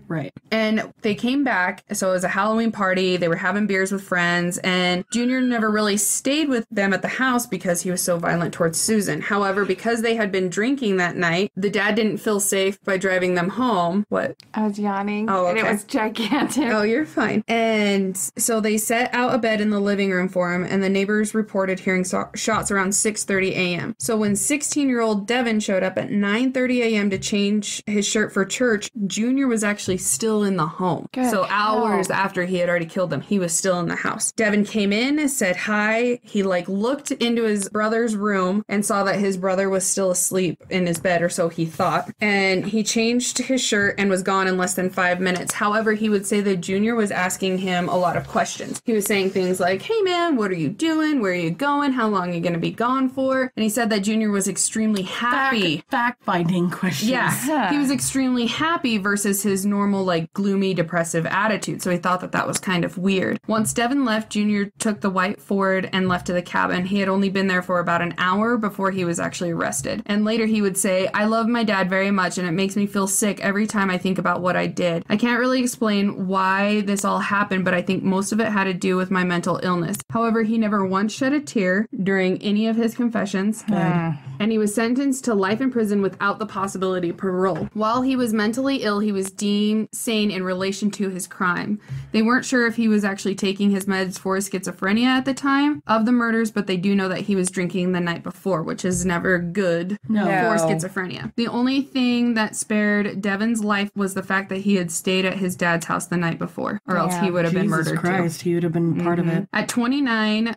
Right. And they came back, so it was a Halloween party. They were having beers with friends, and Junior never really stayed with them at the house because he was so violent towards Susan. However, because they had been drinking that night, the dad didn't feel safe by driving them home. What? I was yawning. Oh, okay. And it was gigantic. Oh, you're fine. And so they set out a bed in the living room for him, and the neighbors reported hearing shots around 6:30 a.m. So when 16-year-old Devin showed up at 9:30 a.m. to change his shirt for church, Junior was actually still in the home. Good so hell. hours after he had already killed them, he was still in the house. Devin came in, said hi. He looked into his brother's room and saw that his brother was still asleep in his bed, or so he thought. And he changed his shirt and was gone in less than 5 minutes. However, he would say that Junior was asking him a lot of questions. He was saying things like, hey man, what are you doing? Where are you going? How long are you going to be gone for? And he said that Junior was extremely happy. Fact-finding questions. Yeah, he was extremely happy versus his normal, gloomy, depressive attitude. So he thought that was kind of weird. Once Devin left, Junior took the white Ford and left to the cabin. He had only been there for about an hour before he was actually arrested. And later he would say, I love my dad very much, and it makes me feel sick every time I think about what I did. I can't really explain why this all happened, but I think most of it had to do with my mental illness. However, he never once shed a tear during any of his confessions. And he was sentenced to life in prison without the possibility of parole. While he was mentally ill, he was deemed sane in relation to his crime. They weren't sure if he was actually taking his meds for schizophrenia at the time of the murders, but they do know that he was drinking the night before, which is never good for schizophrenia. The only thing that spared Devin's life was the fact that he had stayed at his dad's house the night before, or else he would have been murdered Christ, too. He would have been part of it. At 29,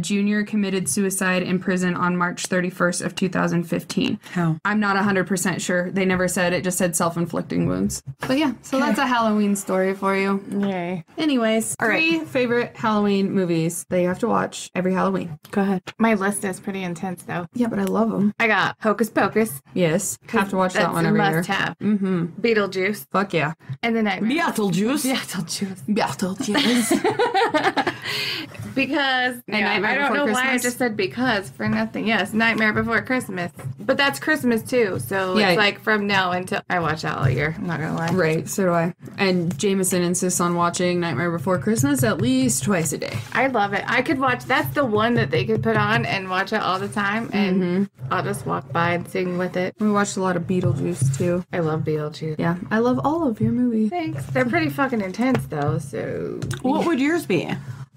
Junior committed suicide in prison on March 31st of 2015. How? I'm not 100% sure. They never said. It just said self-inflicting wounds. But yeah, so that's a Halloween story for you. Yay. Anyways, 3 favorite Halloween movies that you have to watch every Halloween. Go ahead. My list is pretty intense, though. Yeah, but I love them. I got Hocus Pocus. Yes. Have to watch that one every year. That's a must-have. Beetlejuice. Fuck yeah. And the Nightmare. Beetlejuice. Beetlejuice. Because I don't know why I just said because for nothing. Yes, Nightmare Before Christmas. But that's Christmas too, so it's from now until I watch that all year. I'm not gonna lie. Right, so do I. And Jameson insists on watching Nightmare Before Christmas at least twice a day. I love it. I could watch. That's the one that they could put on and watch it all the time, and I'll just walk by and sing with it. We watched a lot of Beetlejuice too. I love Beetlejuice. Yeah, I love all of your movies. Thanks. They're pretty fucking intense though. So what would yours be?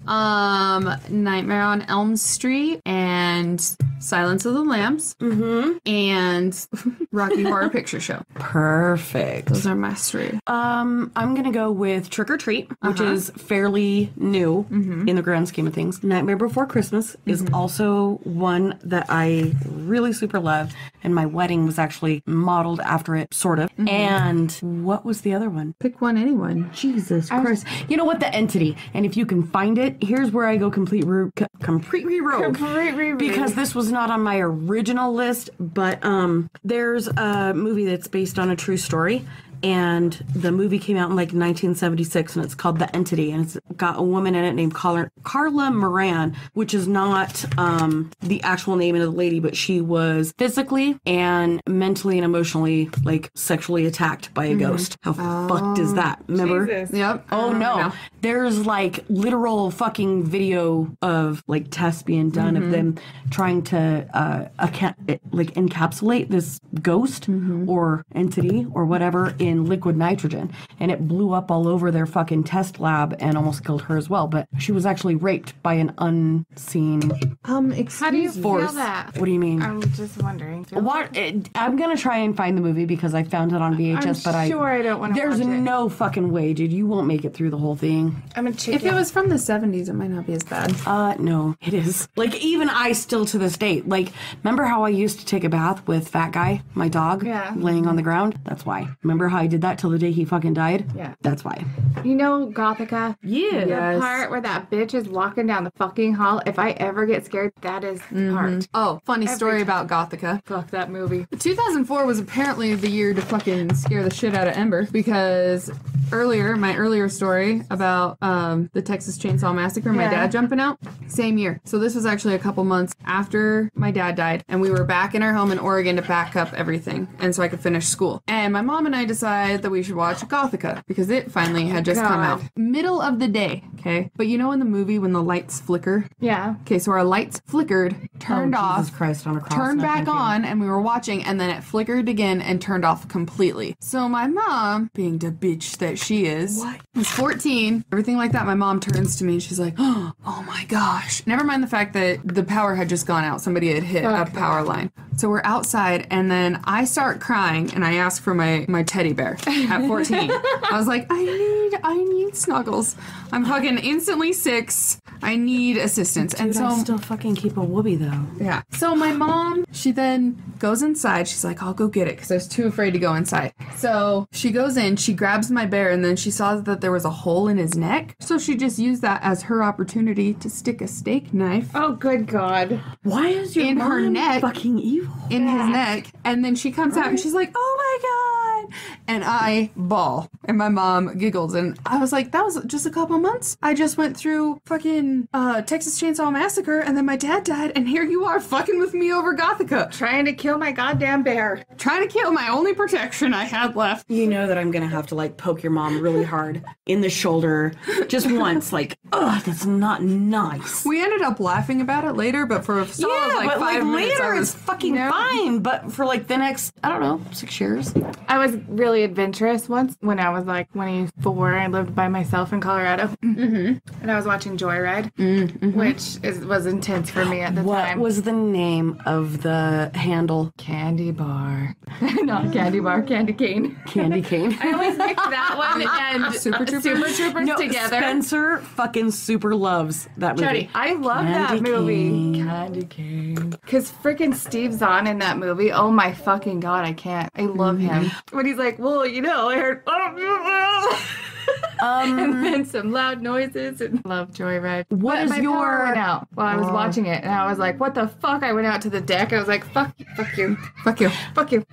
Nightmare on Elm Street and Silence of the Lambs and Rocky Horror Picture Show. Perfect. Those are my 3. I'm gonna go with Trick or Treat, which is fairly new in the grand scheme of things. Nightmare Before Christmas is also one that I really super love, and my wedding was actually modeled after it, sort of. And what was the other one? Pick one, anyone. Jesus Christ. You know what? The Entity. And if you can find it, here's where I go completely rogue. Because this was not on my original list, but there's a movie that's based on a true story. and the movie came out in like 1976, and it's called The Entity, and it's got a woman in it named Carla Moran, which is not the actual name of the lady, but she was physically and mentally and emotionally like sexually attacked by a ghost. How fucked is that? Remember? Jesus. Yep. Oh no. There's like literal fucking video of like tests being done of them trying to encapsulate this ghost or entity or whatever in liquid nitrogen, and it blew up all over their fucking test lab and almost killed her as well. But she was actually raped by an unseen How do you force. feel that? What do you mean? I'm just wondering. I'm gonna try and find the movie because I found it on VHS, but sure I don't want to there's watch it. no fucking way, dude. You won't make it through the whole thing. I'm a chicken. If it was from the 70s, it might not be as bad. No, it is. Like, even I still to this day, like, remember how I used to take a bath with Fat Guy, my dog, laying on the ground? That's why. Remember how I did that till the day he fucking died? Yeah. That's why. You know Gothica? Yeah. The part where that bitch is walking down the fucking hall. If I ever get scared, that is the part. Oh, funny story about Gothica. Fuck that movie. 2004 was apparently the year to fucking scare the shit out of Ember, because my earlier story about the Texas Chainsaw Massacre, my dad jumping out, same year. So this was actually a couple months after my dad died, and we were back in our home in Oregon to back up everything, and so I could finish school. And my mom and I decided that we should watch Gothica because it finally had just come out. Middle of the day, okay? But you know in the movie when the lights flicker? Yeah. Okay, so our lights flickered, turned off, Jesus Christ on a cross. turned No, back thank you. on, and we were watching, and then it flickered again and turned off completely. So my mom, being the bitch that she is, was 14, everything like that. My mom turns to me and she's like, oh my gosh. Never mind the fact that the power had just gone out. Somebody had hit a power line. So we're outside, and then I start crying, and I ask for my teddy bear at 14. I was like, I need snuggles. I'm fucking instantly 6. I need assistance. Dude, and so I still fucking keep a whoopee though. yeah. So my mom, she then goes inside. She's like, I'll go get it because I was too afraid to go inside. So she goes in, she grabs my bear, and then she saw that there was a hole in his neck. So she just used that as her opportunity to stick a steak knife Oh, good God. Why is your in mom her neck. fucking evil? in his neck. And then she comes out and she's like, oh my God. And I bawl. And my mom giggles. And I was like, that was just a couple months. I just went through fucking Texas Chainsaw Massacre, and then my dad died, and here you are fucking with me over Gothica. Trying to kill my goddamn bear. Trying to kill my only protection I had left. You know that I'm gonna have to like poke your mom really hard in the shoulder just once. Like, ugh, that's not nice. We ended up laughing about it later, but for a solid like 5 minutes, later I was it's fucking fine. But for like the next, I don't know, 6 years. I was really adventurous once when I was like 24. I lived by myself in Colorado. And I was watching Joyride, which was intense for me at the What time. was the name of the handle? Candy bar. Not candy bar, candy cane. Candy cane. I always mix that one and Super Troopers? Super Troopers No, together. Spencer fucking super loves that movie. Jody, I love that Candy movie. cane. Candy cane. Because freaking Steve Zahn in that movie, oh my fucking God, I can't. I love him. When he's like, well, you know, I heard, and then some loud noises and love Joyride. What But is my your- power went out while I was watching it, and I was like, what the fuck? I went out to the deck. I was like, fuck you, fuck you, fuck you. fuck you.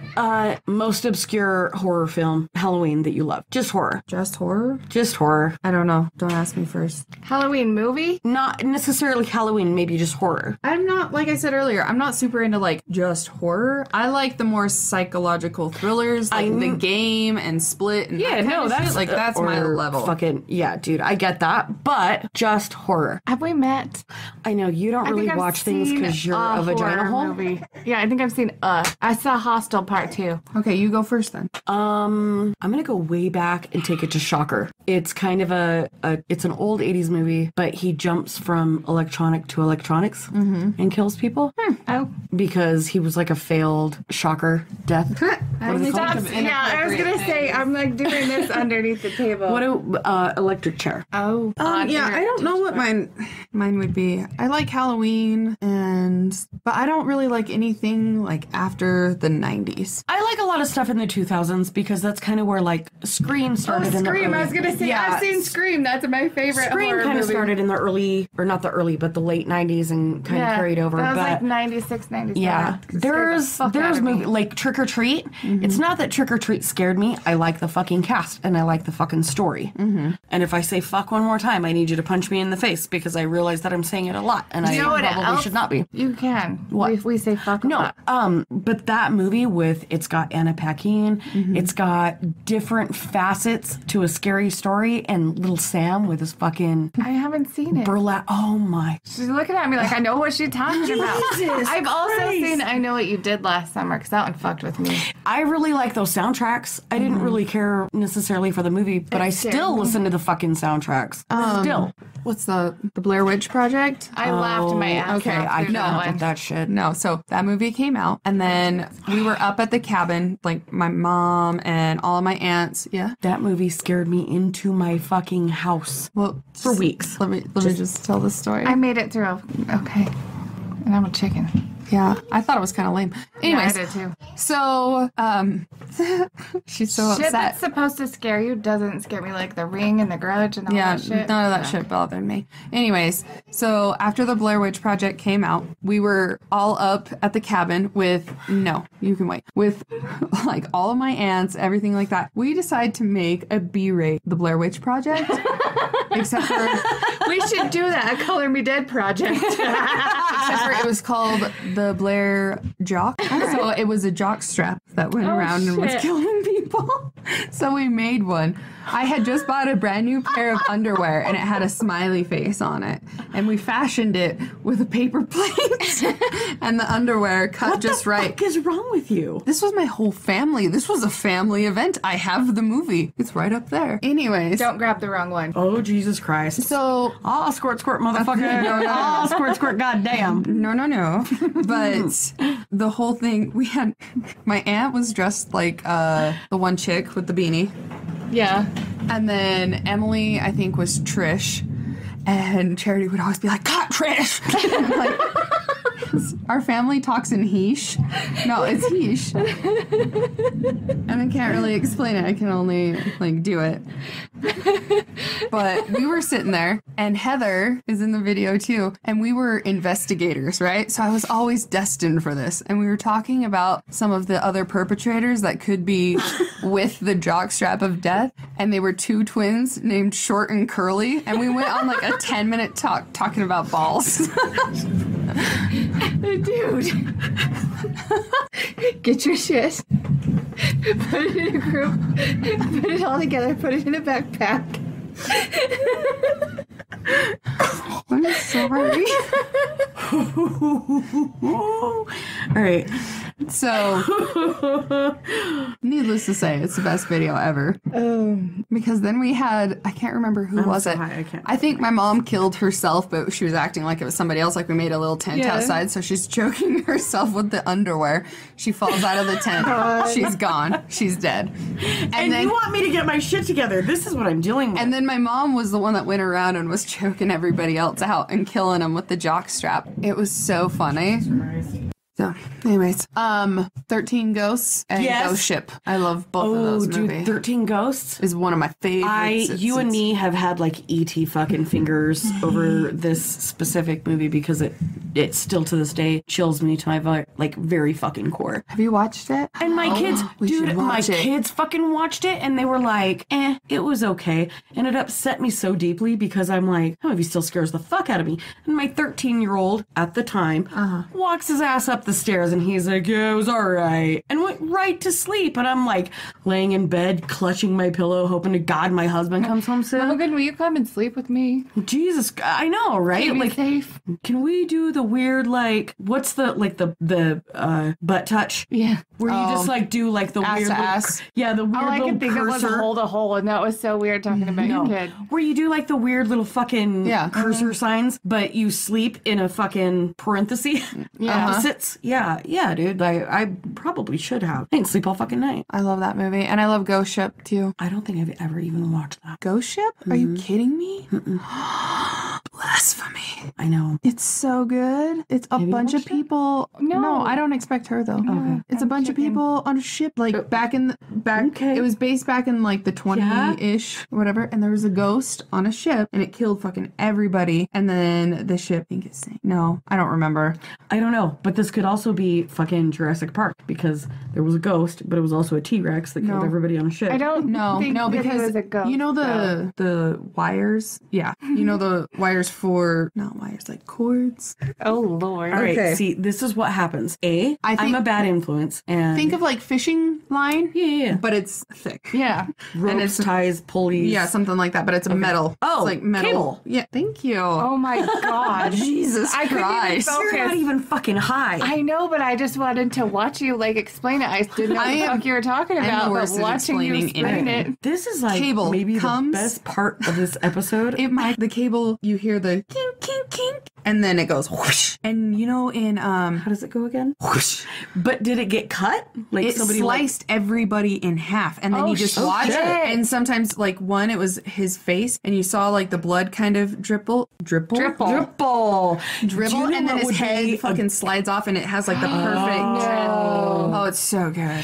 Most obscure horror film, Halloween, that you love. Just horror. Just horror? Just horror. I don't know. Don't ask me first. Halloween movie? Not necessarily Halloween, maybe just horror. I'm not, like I said earlier, I'm not super into like just horror. I like the more psychological thrillers, like The Game and Split and that kind of shit. Like that's my or level. Fucking, yeah, dude, I get that, but just horror. Have we met? I know you don't really watch things because you're a vagina hole. Movie. Yeah, I think I've seen I saw Hostel Part 2. Okay, you go first then. I'm gonna go way back and take it to Shocker. It's kind of it's an old 80s movie, but he jumps from electronic to electronics and kills people Oh. because he was like a failed shocker death. I was gonna say I'm like doing this underneath the table. What electric chair? Oh, Yeah, I don't know what mine would be. I like Halloween but I don't really like anything like after the 90s. I like a lot lot of stuff in the 2000s because that's kind of where like Scream started. Scream! I was gonna say I've seen Scream. That's my favorite. Scream kind of started in the early, or not the early, but the late 90s and kind of carried over. That was but like 96, 97. yeah, there's movie like Trick or Treat. It's not that Trick or Treat scared me. I like the fucking cast and I like the fucking story. And if I say fuck one more time, I need you to punch me in the face because I realize that I'm saying it a lot and I probably should not be. You can. What? We say fuck a lot. But that movie it's got Anna Paquin, it's got different facets to a scary story, and little Sam with his fucking I haven't seen it. burlap. Oh my. She's looking at me like I know what she's talking about. I've also seen I Know What You Did Last Summer because that one fucked with me. I really like those soundtracks. I didn't really care necessarily for the movie, but I still listen to the fucking soundtracks. Still. What's the Blair Witch Project? I laughed my ass okay, off. I through that know one. that shit. No, so that movie came out, and then we were up at the cabin, like my mom and all of my aunts. Yeah. That movie scared me into my fucking house. Well, For weeks. Let me just tell the story. I made it through. Okay. And I'm a chicken. Yeah, I thought it was kind of lame. Anyways, Yeah, I did too. so she's so Shit upset. that's supposed to scare you doesn't scare me, like The Ring and The Grudge and all Yeah, that shit. none of that shit bothered me. Anyways, so after the Blair Witch Project came out, we were all up at the cabin with like all of my aunts, everything like that. We decided to make a B-rate The Blair Witch Project. Except for We should do that, a Color Me Dead project. except for it was called the Blair Jock. So it was a jock strap that went around and was shit. killing people. So we made one. I had just bought a brand new pair of underwear and it had a smiley face on it. And we fashioned it with a paper plate and the underwear cut just right. What is wrong with you? This was my whole family. This was a family event. I have the movie. It's right up there. Anyways. Don't grab the wrong one. Oh, Jesus Christ. So Oh, squirt, squirt, motherfucker. Oh, squirt, squirt, goddamn. No. But the whole thing, we had, my aunt was dressed like the one chick with the beanie. Yeah. And then Emily, I think, was Trish. And Charity would always be like, God, Trish! Like, our family talks in heesh. No, it's heesh. And I can't really explain it. I can only, like, do it. But we were sitting there, and Heather is in the video, too. And we were investigators, right? So I was always destined for this. And we were talking about some of the other perpetrators that could be with the jockstrap of death. And they were two twins named Short and Curly. And we went on, like, a 10-minute talk talking about balls. Dude. Get your shit. Put it in a group. Put it all together. Put it in a backpack. I'm sorry. All right. So, needless to say, it's the best video ever. Because then we had, I can't remember who was so it. high, I can't. I think my mom killed herself, but she was acting like it was somebody else. Like we made a little tent outside, so she's choking herself with the underwear. She falls out of the tent. She's gone. She's dead. And then you want me to get my shit together. This is what I'm dealing with. And then my mom was the one that went around and was choking everybody else out and killing them with the jock strap. It was so funny. So, anyways, 13 Ghosts and Yes. Ghost Ship. I love both of those movies. 13 Ghosts? Is one of my favorites. You and me have had like E.T. fucking fingers over this specific movie because it still to this day chills me to my like very fucking core. Have you watched it? And my kids, we should dude, my watch it. kids fucking watched it and they were like, it was okay. And it upset me so deeply because I'm like, that movie still scares the fuck out of me. And my 13-year-old at the time walks his ass up the stairs and he's like, yeah, it was all right. And went right to sleep. And I'm like laying in bed, clutching my pillow, hoping to God my husband comes home soon. Logan, will you come and sleep with me? Jesus, I know, right? Keep me Like, safe. can we do the weird, like, what's the, like, the butt touch? Yeah. Where you just, like, do, like, the Ass weird to little, ass. yeah, the weird All I little could think of was cursor. hold a hole, and that was so weird talking about your kid. Where you do, like, the weird little fucking cursor Uh-huh. signs, but you sleep in a fucking parenthesis. Opposites. Yeah, dude. I probably should have. I didn't sleep all fucking night. I love that movie. And I love Ghost Ship, too. I don't think I've ever even watched that. Ghost Ship? Are you kidding me? Blasphemy. I know. It's so good. It's a bunch of people. No, I don't expect her though. Okay. It's a bunch of people on a ship, like back. It was based back in like the 20-ish, whatever. And there was a ghost on a ship, and it killed fucking everybody. And then the ship, I think it sank. No, I don't remember. I don't know, but this could also be fucking Jurassic Park because there was a ghost, but it was also a T-Rex that killed everybody on a ship. I don't think that it because was a ghost, you know the wires. Yeah, you know the wires for not wires like cords. Oh Lord. All right, Okay. see, this is what happens. I'm a bad influence, and Think of like fishing line. yeah. But it's thick. Yeah. Ropes, it's- ties, pulleys. Yeah, something like that. But it's a metal. Oh, it's like metal. cable. Yeah, thank you. Oh my God. Jesus I couldn't even Christ. focus. You're not even fucking high. I know, but I just wanted to watch you like explain it. I didn't know what the fuck you were talking about, but worse at watching you explaining explain anything. it. This is like Cable maybe comes- the best part of this episode. The cable, you hear the kink, kink, kink, and then it goes whoosh. And you know in How does it go again? whoosh, But did it get cut? Like it somebody sliced everybody in half, and then Oh, you just shit. watch it. And sometimes like one, it was his face, and you saw like the blood kind of dribble, dribble, Dribble. Do you dribble, know and then what his would head be fucking slides off, and it has like the perfect. Oh, it's so good.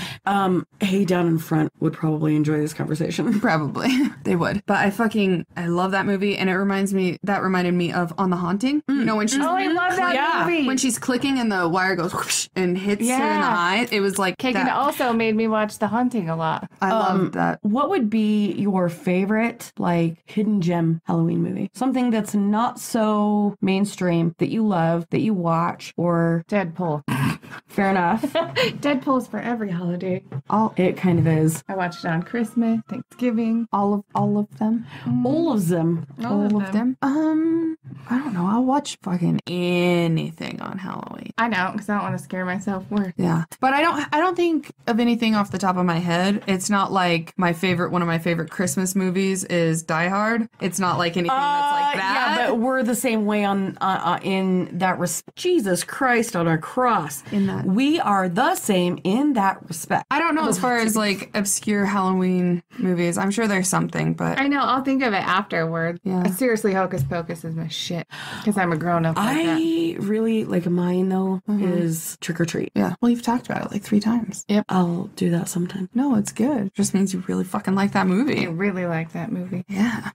Hey, down in front would probably enjoy this conversation. Probably they would, but I love that movie, and it reminded me of On the Haunting. You know when she's Oh, I love that movie. when she's clicking and the wire goes whoosh and hits her in the Yeah. eye. It was like Kagan that. also made me watch The Haunting a lot. I love that. What would be your favorite, like, hidden gem Halloween movie? Something that's not so mainstream that you love, that you watch, or Deadpool. fair enough. Deadpool's for every holiday. It kind of is. I watched it on Christmas, Thanksgiving. All of them. All of them. All of them. I don't know. I'll watch fucking anything on Halloween. I know, because I don't want to scare myself worse. Yeah, but I don't think of anything off the top of my head. It's not like one of my favorite Christmas movies is Die Hard. It's not like anything that's like that. Yeah, but we're the same way on in that Jesus Christ on our cross. In that- we are the same in that respect. I don't know as far as like obscure Halloween movies. I'm sure there's something, but I know, I'll think of it afterward. Yeah. Seriously, Hocus Pocus is my shit. Because I'm a grown up like that. I really like mine though is Trick or Treat. yeah. Well, you've talked about it like 3 times. I'll do that sometime. No, it's good. It just means you really fucking like that I movie. really like that movie. Yeah.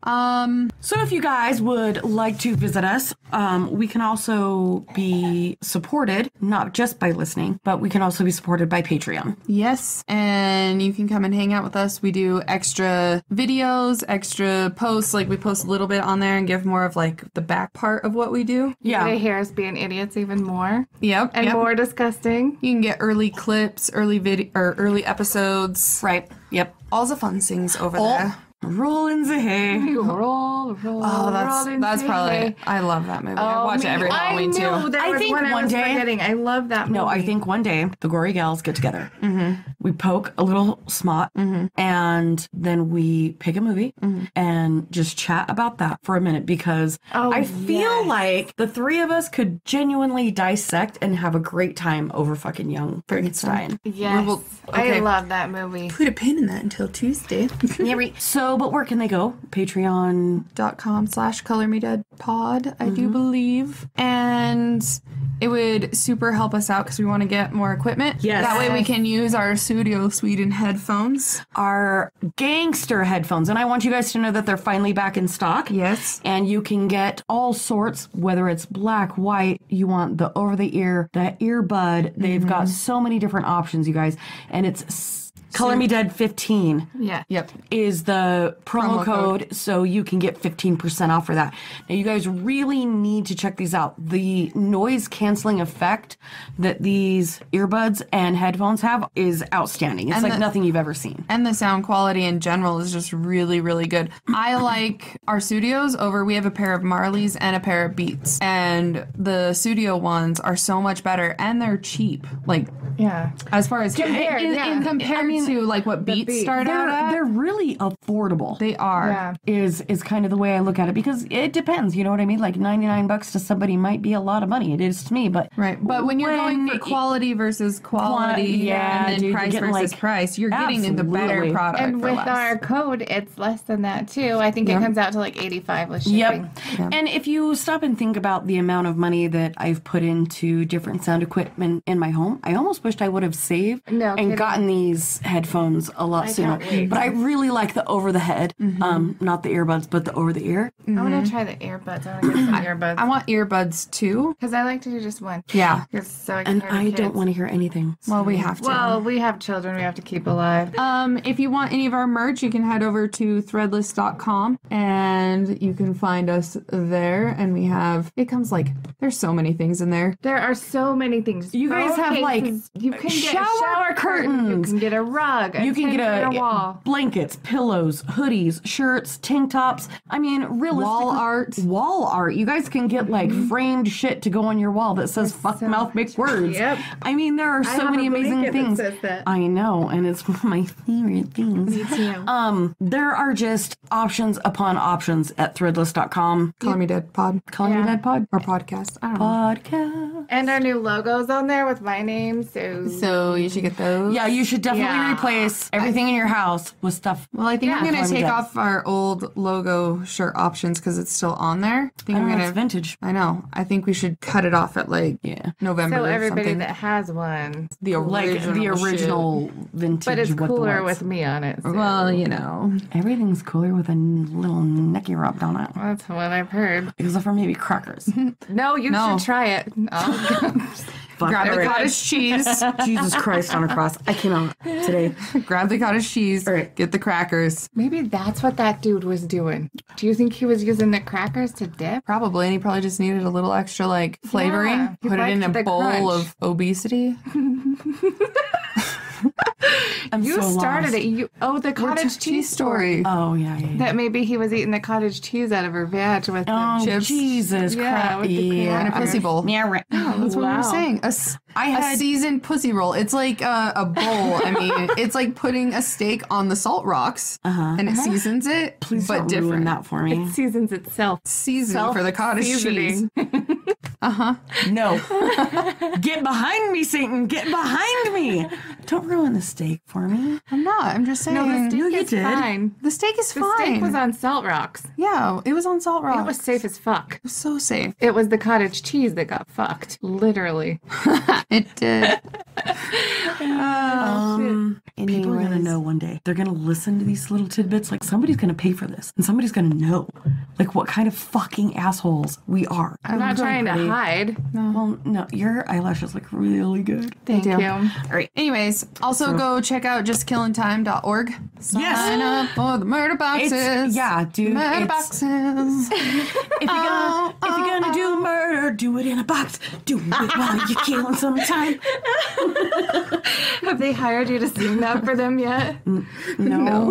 So if you guys would like to visit us, we can also be supported, not just by listening, but we can also be supported by Patreon. Yes, and you can come and hang out with us. We do extra videos, extra posts. Like we post a little bit on there and give more of like the back part of what we do. Yeah. To hear us being idiots even more. Yep. And yep. more disgusting. You can get early clips, early episodes. Right. Yep. All the fun things over there. Rolling the hay. Roll. Oh, that's probably. I love that movie. I watch it every Halloween I know, too. there I was think one I one was day- forgetting. I love that movie. No, I think one day the gory gals get together. We poke a little smut, and then we pick a movie and just chat about that for a minute because I feel like the 3 of us could genuinely dissect and have a great time over fucking Young Frankenstein. Yes. okay. I love that movie. Put a pin in that until Tuesday. So, but where can they go? Patreon. .com/colormedeadpod, I do believe. And it would super help us out because we want to get more equipment. Yes. That way we can use our Studio Sweden headphones. Our gangster headphones. And I want you guys to know that they're finally back in stock. Yes. And you can get all sorts, whether it's black, white, you want the over the ear, the earbud. They've got so many different options, you guys. And it's Color Me Dead 15 Yeah. Yep. is the promo code, so you can get 15% off for that. Now, you guys really need to check these out. The noise canceling effect that these earbuds and headphones have is outstanding. It's And like nothing you've ever seen. And the sound quality in general is just really, really good. I like our studios we have a pair of Marleys and a pair of Beats. And the studio ones are so much better and they're cheap. Like, Yeah. as far as Compared, yeah. compared to like what Beats start out at. They're really affordable. They are. Yeah. Is kind of the way I look at it, because it depends, you know what I mean? Like $99 to somebody might be a lot of money. It is to me, but Right. But when you're going for quality versus quality and then dude, price you're getting, versus like, price, you're getting the better absolutely. product And for with less. our code, it's less than that too. I think it comes out to like $85 with shipping. Yep. And if you stop and think about the amount of money that I've put into different sound equipment in my home, I almost wished I would have saved No and kidding. gotten these headphones a lot sooner. can't wait. But I really like the over the head, not the earbuds, but the over the ear. I want to try the earbuds. I want to get some earbuds. I want earbuds too. Because I like to do just one. Yeah. Because so I And can hear the I kids. don't want to hear anything. Well, we have to. Well, we have children we have to keep alive. If you want any of our merch, you can head over to threadless.com and you can find us there. And we have, it comes like, there's so many things in there. There are so many things. You guys Phone have, like, cases. You can get shower curtains. You can get a rug. You can get a wall. blankets, pillows, hoodies, shirts, tank tops. I mean, realistically, Wall art. Wall art. You guys can get like framed shit to go on your wall that says "fuck mouth big words." Yep. I mean, there are so have many a amazing blanket that things. says that. I know, and it's one of my favorite things. Me too. There are just options upon options at threadless.com. Color Me Dead Pod. Calling Me Dead Pod. Or podcast. I don't know. Podcast. And our new logo's on there with my name, So you should get those. Yeah, you should definitely Yeah. replace everything in your house with stuff. Well, I think I'm going Color to Me take Dead. off our old logo shirt options because it's still on there. I think I I'm know, going it's vintage. I know. I think we should cut it off at like Yeah. November So or everybody something. that has one, The original Like the original vintage. but it's with the cooler lights. with me on it. So. Well, you know. Everything's cooler with a little necky rubbed on it. That's what I've heard. Except for maybe crackers. No, you No. should try it. Fuck. Grab the Alright. cottage cheese. Jesus Christ on a cross. I cannot today. Grab the cottage cheese. Alright. Get the crackers. Maybe that's what that dude was doing. Do you think he was using the crackers to dip? Probably. And he probably just needed a little extra like flavoring. Yeah, he Put it in a liked the bowl crunch. of obesity. I'm You so started lost. it. You the cottage cheese story. Oh, yeah. That maybe he was eating the cottage cheese out of her veg with Oh, the chips. Jesus Yeah, Christ. with the cream In a pussy bowl. Yeah, right. That's what we Wow. were saying. A had- seasoned pussy roll. It's like a bowl. I mean, it's like putting a steak on the salt rocks and it seasons it, Please but don't different. ruin that for me. It seasons itself. Seasoning for the cottage cheese. Seasoning. No. Get behind me, Satan. Get behind me. Don't ruin the steak for me. I'm not. I'm just saying. No, the steak you is did. fine. The steak is The fine. steak was on salt rocks. Yeah, it was on salt rocks. It was safe as fuck. It was so safe. It was the cottage cheese that got fucked. Literally. It did. People are going to know one day. They're going to listen to these little tidbits. Like, somebody's going to pay for this. And somebody's going to know, like, what kind of fucking assholes we are. I'm not trying to hide. Well, no, your eyelashes look really good. Thank do. you. All right. Anyways, also go check out justkillingtime.org. Sign up for the murder boxes. Yeah, dude. Murder it's- boxes. If you're gonna do murder, do it in a box. Do it while you're killing some time. Have they hired you to sing that for them yet? No.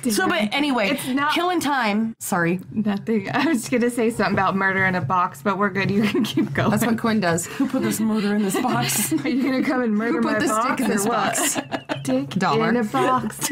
So, but anyway, It's not- killing time. Sorry. Nothing. I was going to say something about murder in a box, but we're good. You can keep going. That's what Quinn does. Who put this murder in this box? Are you going to come and murder Put my the box stick in or this what? box. Stick Dahmer. in a box.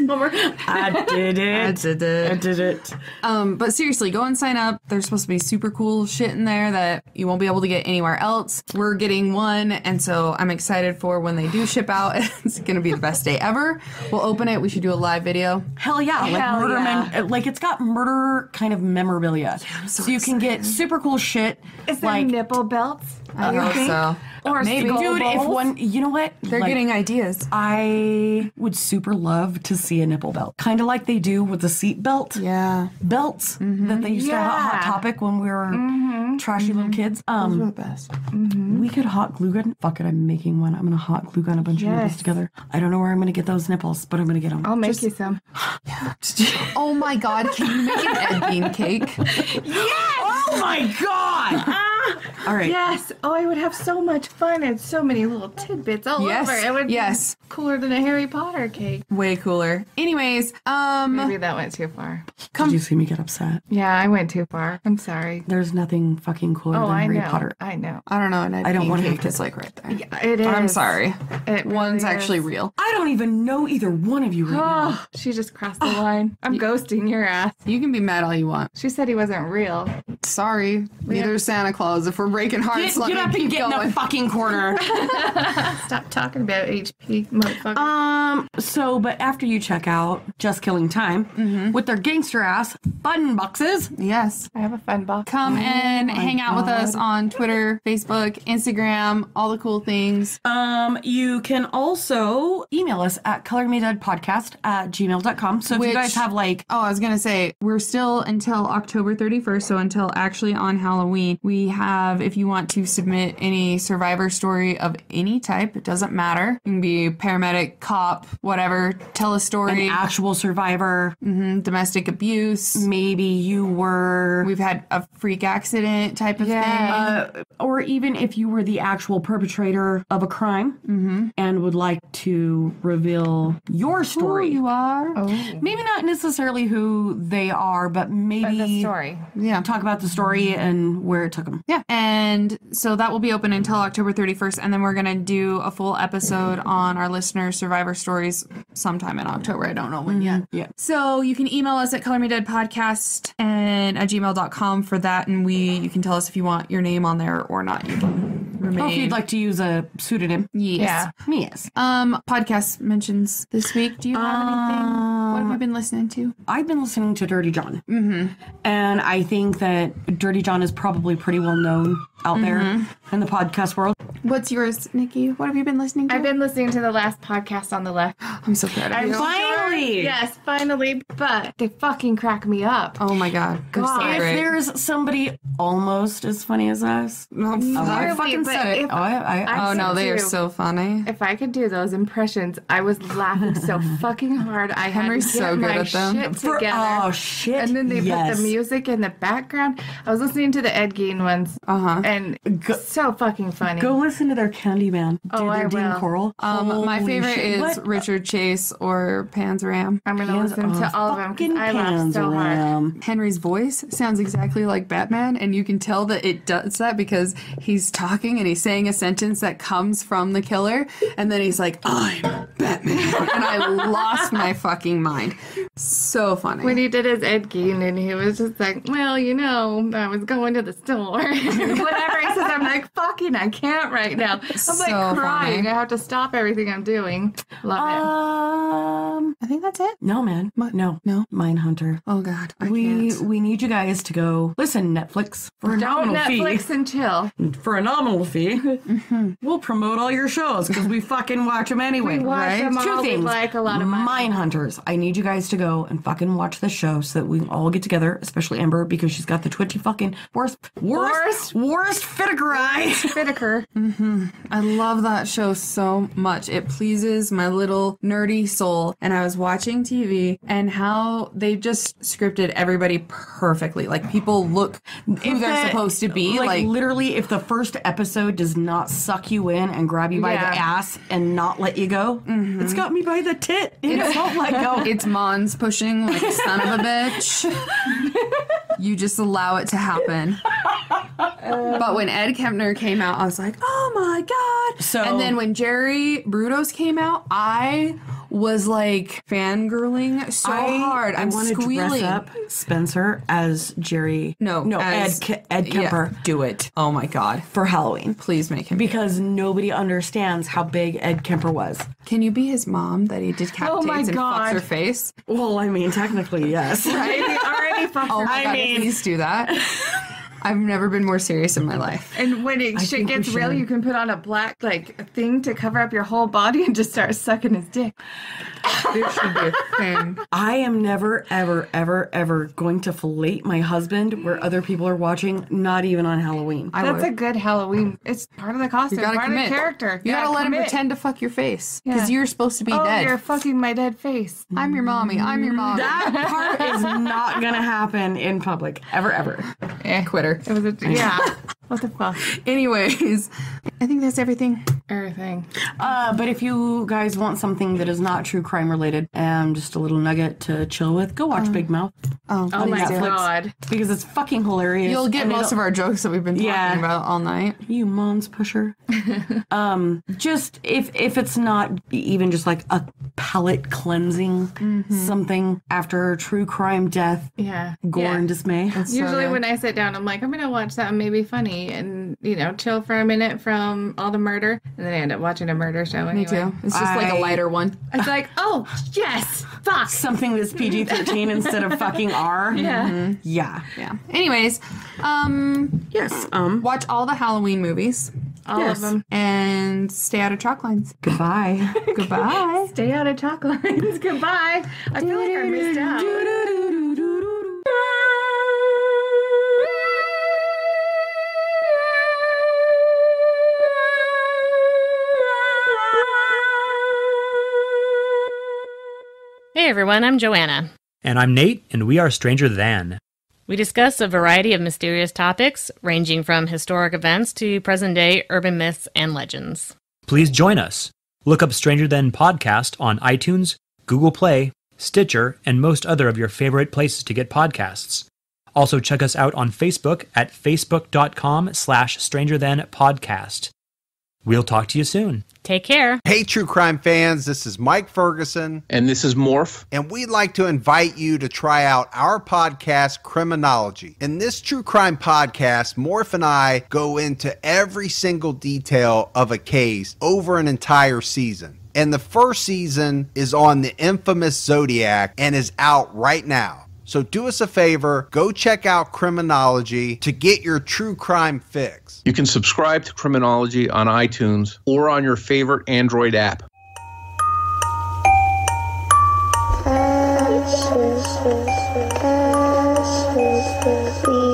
I did it. I did it. But seriously, go and sign up. There's supposed to be super cool shit in there that you won't be able to get anywhere else. We're getting one, and so I'm excited for when they do ship out. It's going to be the best day ever. We'll open it. We should do a live video. Hell yeah. Like Hell murder, yeah. like it's got murder kind of memorabilia. so you can get super cool shit. Is there like, nipple belts? I hope so. Or Maybe. skull dude, if bowls? one, you know what? They're Like, getting ideas. I would super love to see a nipple belt. Kind of like they do with the seat belt. Yeah. Belts that they used to have at Hot Yeah. Topic when we were trashy little kids. The best. We could hot glue gun. Fuck it, I'm making one. I'm gonna hot glue gun a bunch of nipples Yes. together. I don't know where I'm gonna get those nipples, but I'm gonna get them. I'll make you some. Oh my God, can you make an Ed Bean cake? Oh my god! All right. Yes. Oh, I would have so much fun and so many little tidbits all Yes, over. It would yes. be cooler than a Harry Potter cake. Way cooler. Anyways, Maybe that went too far. Did you see me get upset? Yeah, I went too far. I'm sorry. There's nothing fucking cooler Oh, than I Harry know. Potter. I know. I don't know. And I don't want to have cake to- is like right there. Yeah, it is. I'm sorry. It One's really actually is. real. I don't even know either one of you right now. Oh, she just crossed the line. I'm ghosting your ass. You can be mad all you want. She said he wasn't real. Sorry. Neither is Santa Claus. If we're breaking hearts, let Get me up and keep get in going. the fucking corner. Stop talking about HP, motherfucker. But after you check out Just Killing Time with their gangster ass button boxes, Yes. I have a fun box. Come and hang out with us God. on Twitter, Facebook, Instagram, all the cool things. you can also email us at colormedeadpodcast@gmail.com. So if you Which- guys have like, Oh, I was going to say, we're still until October 31st, so until actually on Halloween, we have, if you want to submit any survivor story of any type, it doesn't matter. You can be paramedic, cop, whatever, tell a an story, actual survivor, domestic abuse. maybe you were, We've had a freak accident type of thing. or even if you were the actual perpetrator of a crime and would like to reveal your story. Who you are. Maybe not necessarily who they are, but maybe The story. Yeah. talk about the story and where it took them. Yeah. And so that will be open until October 31st. And then we're going to do a full episode on our listeners' survivor stories sometime in October. I don't know when yet. Yeah. So you can email us at colormedeadpodcast and at gmail.com for that. And you can tell us if you want your name on there or not. You can remain. Or if you'd like to use a pseudonym. Yes. Yes. Podcast mentions this week. Do you have anything? What have you been listening to? I've been listening to Dirty John. And I think that Dirty John is probably pretty well known out there in the podcast world. What's yours, Nikki? What have you been listening to? I've been listening to the last podcast on the left. I'm so proud of I'm you. Finally! Yes, finally. But they fucking crack me up. Oh my God. They're so If great. there's somebody almost as funny as us, I Literally, fucking but said it. if- Oh no, they are too. so funny. If I could do those impressions, I was laughing so fucking hard. I Henry's had to get so good my at them. shit together. oh shit! And then they yes. put the music in the background. I was listening to the Ed Gein ones, and so fucking funny. Go listen to their Candyman. Oh, their I Dean will. Coral. My Holy favorite shit. is What? Richard Chase or Panzram. I'm gonna listen to all of them because Fucking I laughed so hard. Panzram. Henry's voice sounds exactly like Batman, and you can tell that it does that because he's talking and he's saying a sentence that comes from the killer, and then he's like, "I'm Batman," and I lost my fucking mind. So funny. When he did his Ed Gein and he was just like, well, I was going to the store. Whatever he says, I'm like, fucking, I can't right now. I'm So like crying. funny. I have to stop everything I'm doing. Love I think that's it. No, man. No. Mindhunter. Oh God, I We can't. need you guys to go listen Netflix for a it. Don't nominal Netflix fee. and chill. For a nominal fee, we'll promote all your shows because we fucking watch them anyway. We watch right? them all. Two We things. like a lot of money. Mindhunters. I need you guys to go and fucking watch the show so that we can all get together, especially Amber because she's got the twitchy fucking worst Fittiger eyes. Whitaker. I love that show so much. It pleases my little nerdy soul. And I was watching TV and how they just scripted everybody perfectly. Like people look who they're supposed to be. Like literally, if the first episode does not suck you in and grab you by the ass and not let you go, it's got me by the tit. It won't let go. it's Mons pushing like a son of a bitch. You just allow it to happen. But when Ed Kempner came out, I was like, oh my God. So- and then when Jerry Brudos came out, I was like fangirling so hard. I'm want to squealing. dress up Spencer as Jerry. No, as- Ed Kemper do it. Oh my God. for Halloween. Please make him. Because nobody understands how big Ed Kemper was. Can you be his mom that he decapitates my and fucks God. her face? Well, I mean, technically, yes. Right? He already fucked Oh her. my God, please do that. I've never been more serious in my life. And when shit think we gets real, should. you can put on a black thing to cover up your whole body and just start sucking his dick. This should be a thing. I am never, ever, ever, ever going to fillet my husband where other people are watching, not even on Halloween. That's a good Halloween. It's part of the costume, You gotta part commit. of the character. You gotta let him commit. pretend to fuck your face. Because Yeah. you're supposed to be Oh, dead. you're fucking my dead face. I'm your mommy. I'm your mommy. That part is not going to happen in public. Ever, ever. Quitter. It was yeah. What the fuck? Anyways, I think that's everything. Everything. But if you guys want something that is not true crime related and just a little nugget to chill with, go watch Big Mouth. Oh my God. Because it's fucking hilarious. You'll get most of our jokes that we've been talking about all night. You mom's pusher. Just if it's not even just like a palate cleansing something after true crime, death, gore and dismay. Usually when I sit down, I'm like, I'm going to watch something maybe funny and, chill for a minute from all the murder. And then I end up watching a murder show anyway. Me too. It's just like a lighter one. It's like, oh, yes, fuck. Something that's PG-13 instead of fucking R. Yeah. Yeah. Anyways, Yes. watch all the Halloween movies. All of them. And stay out of chalk lines. Goodbye. Goodbye. Stay out of chalk lines. Goodbye. I feel like I missed out. Hey everyone, I'm Joanna. And I'm Nate, and we are Stranger Than. We discuss a variety of mysterious topics, ranging from historic events to present-day urban myths and legends. Please join us. Look up Stranger Than Podcast on iTunes, Google Play, Stitcher, and most other of your favorite places to get podcasts. Also check us out on Facebook at facebook.com/StrangerThanPodcast. We'll talk to you soon. Take care. Hey, true crime fans, this is Mike Ferguson. And this is Morph. And we'd like to invite you to try out our podcast, Criminology. In this true crime podcast, Morph and I go into every single detail of a case over an entire season. And the first season is on the infamous Zodiac and is out right now. So do us a favor, go check out Criminology to get your true crime fix. You can subscribe to Criminology on iTunes or on your favorite Android app. Ashes, we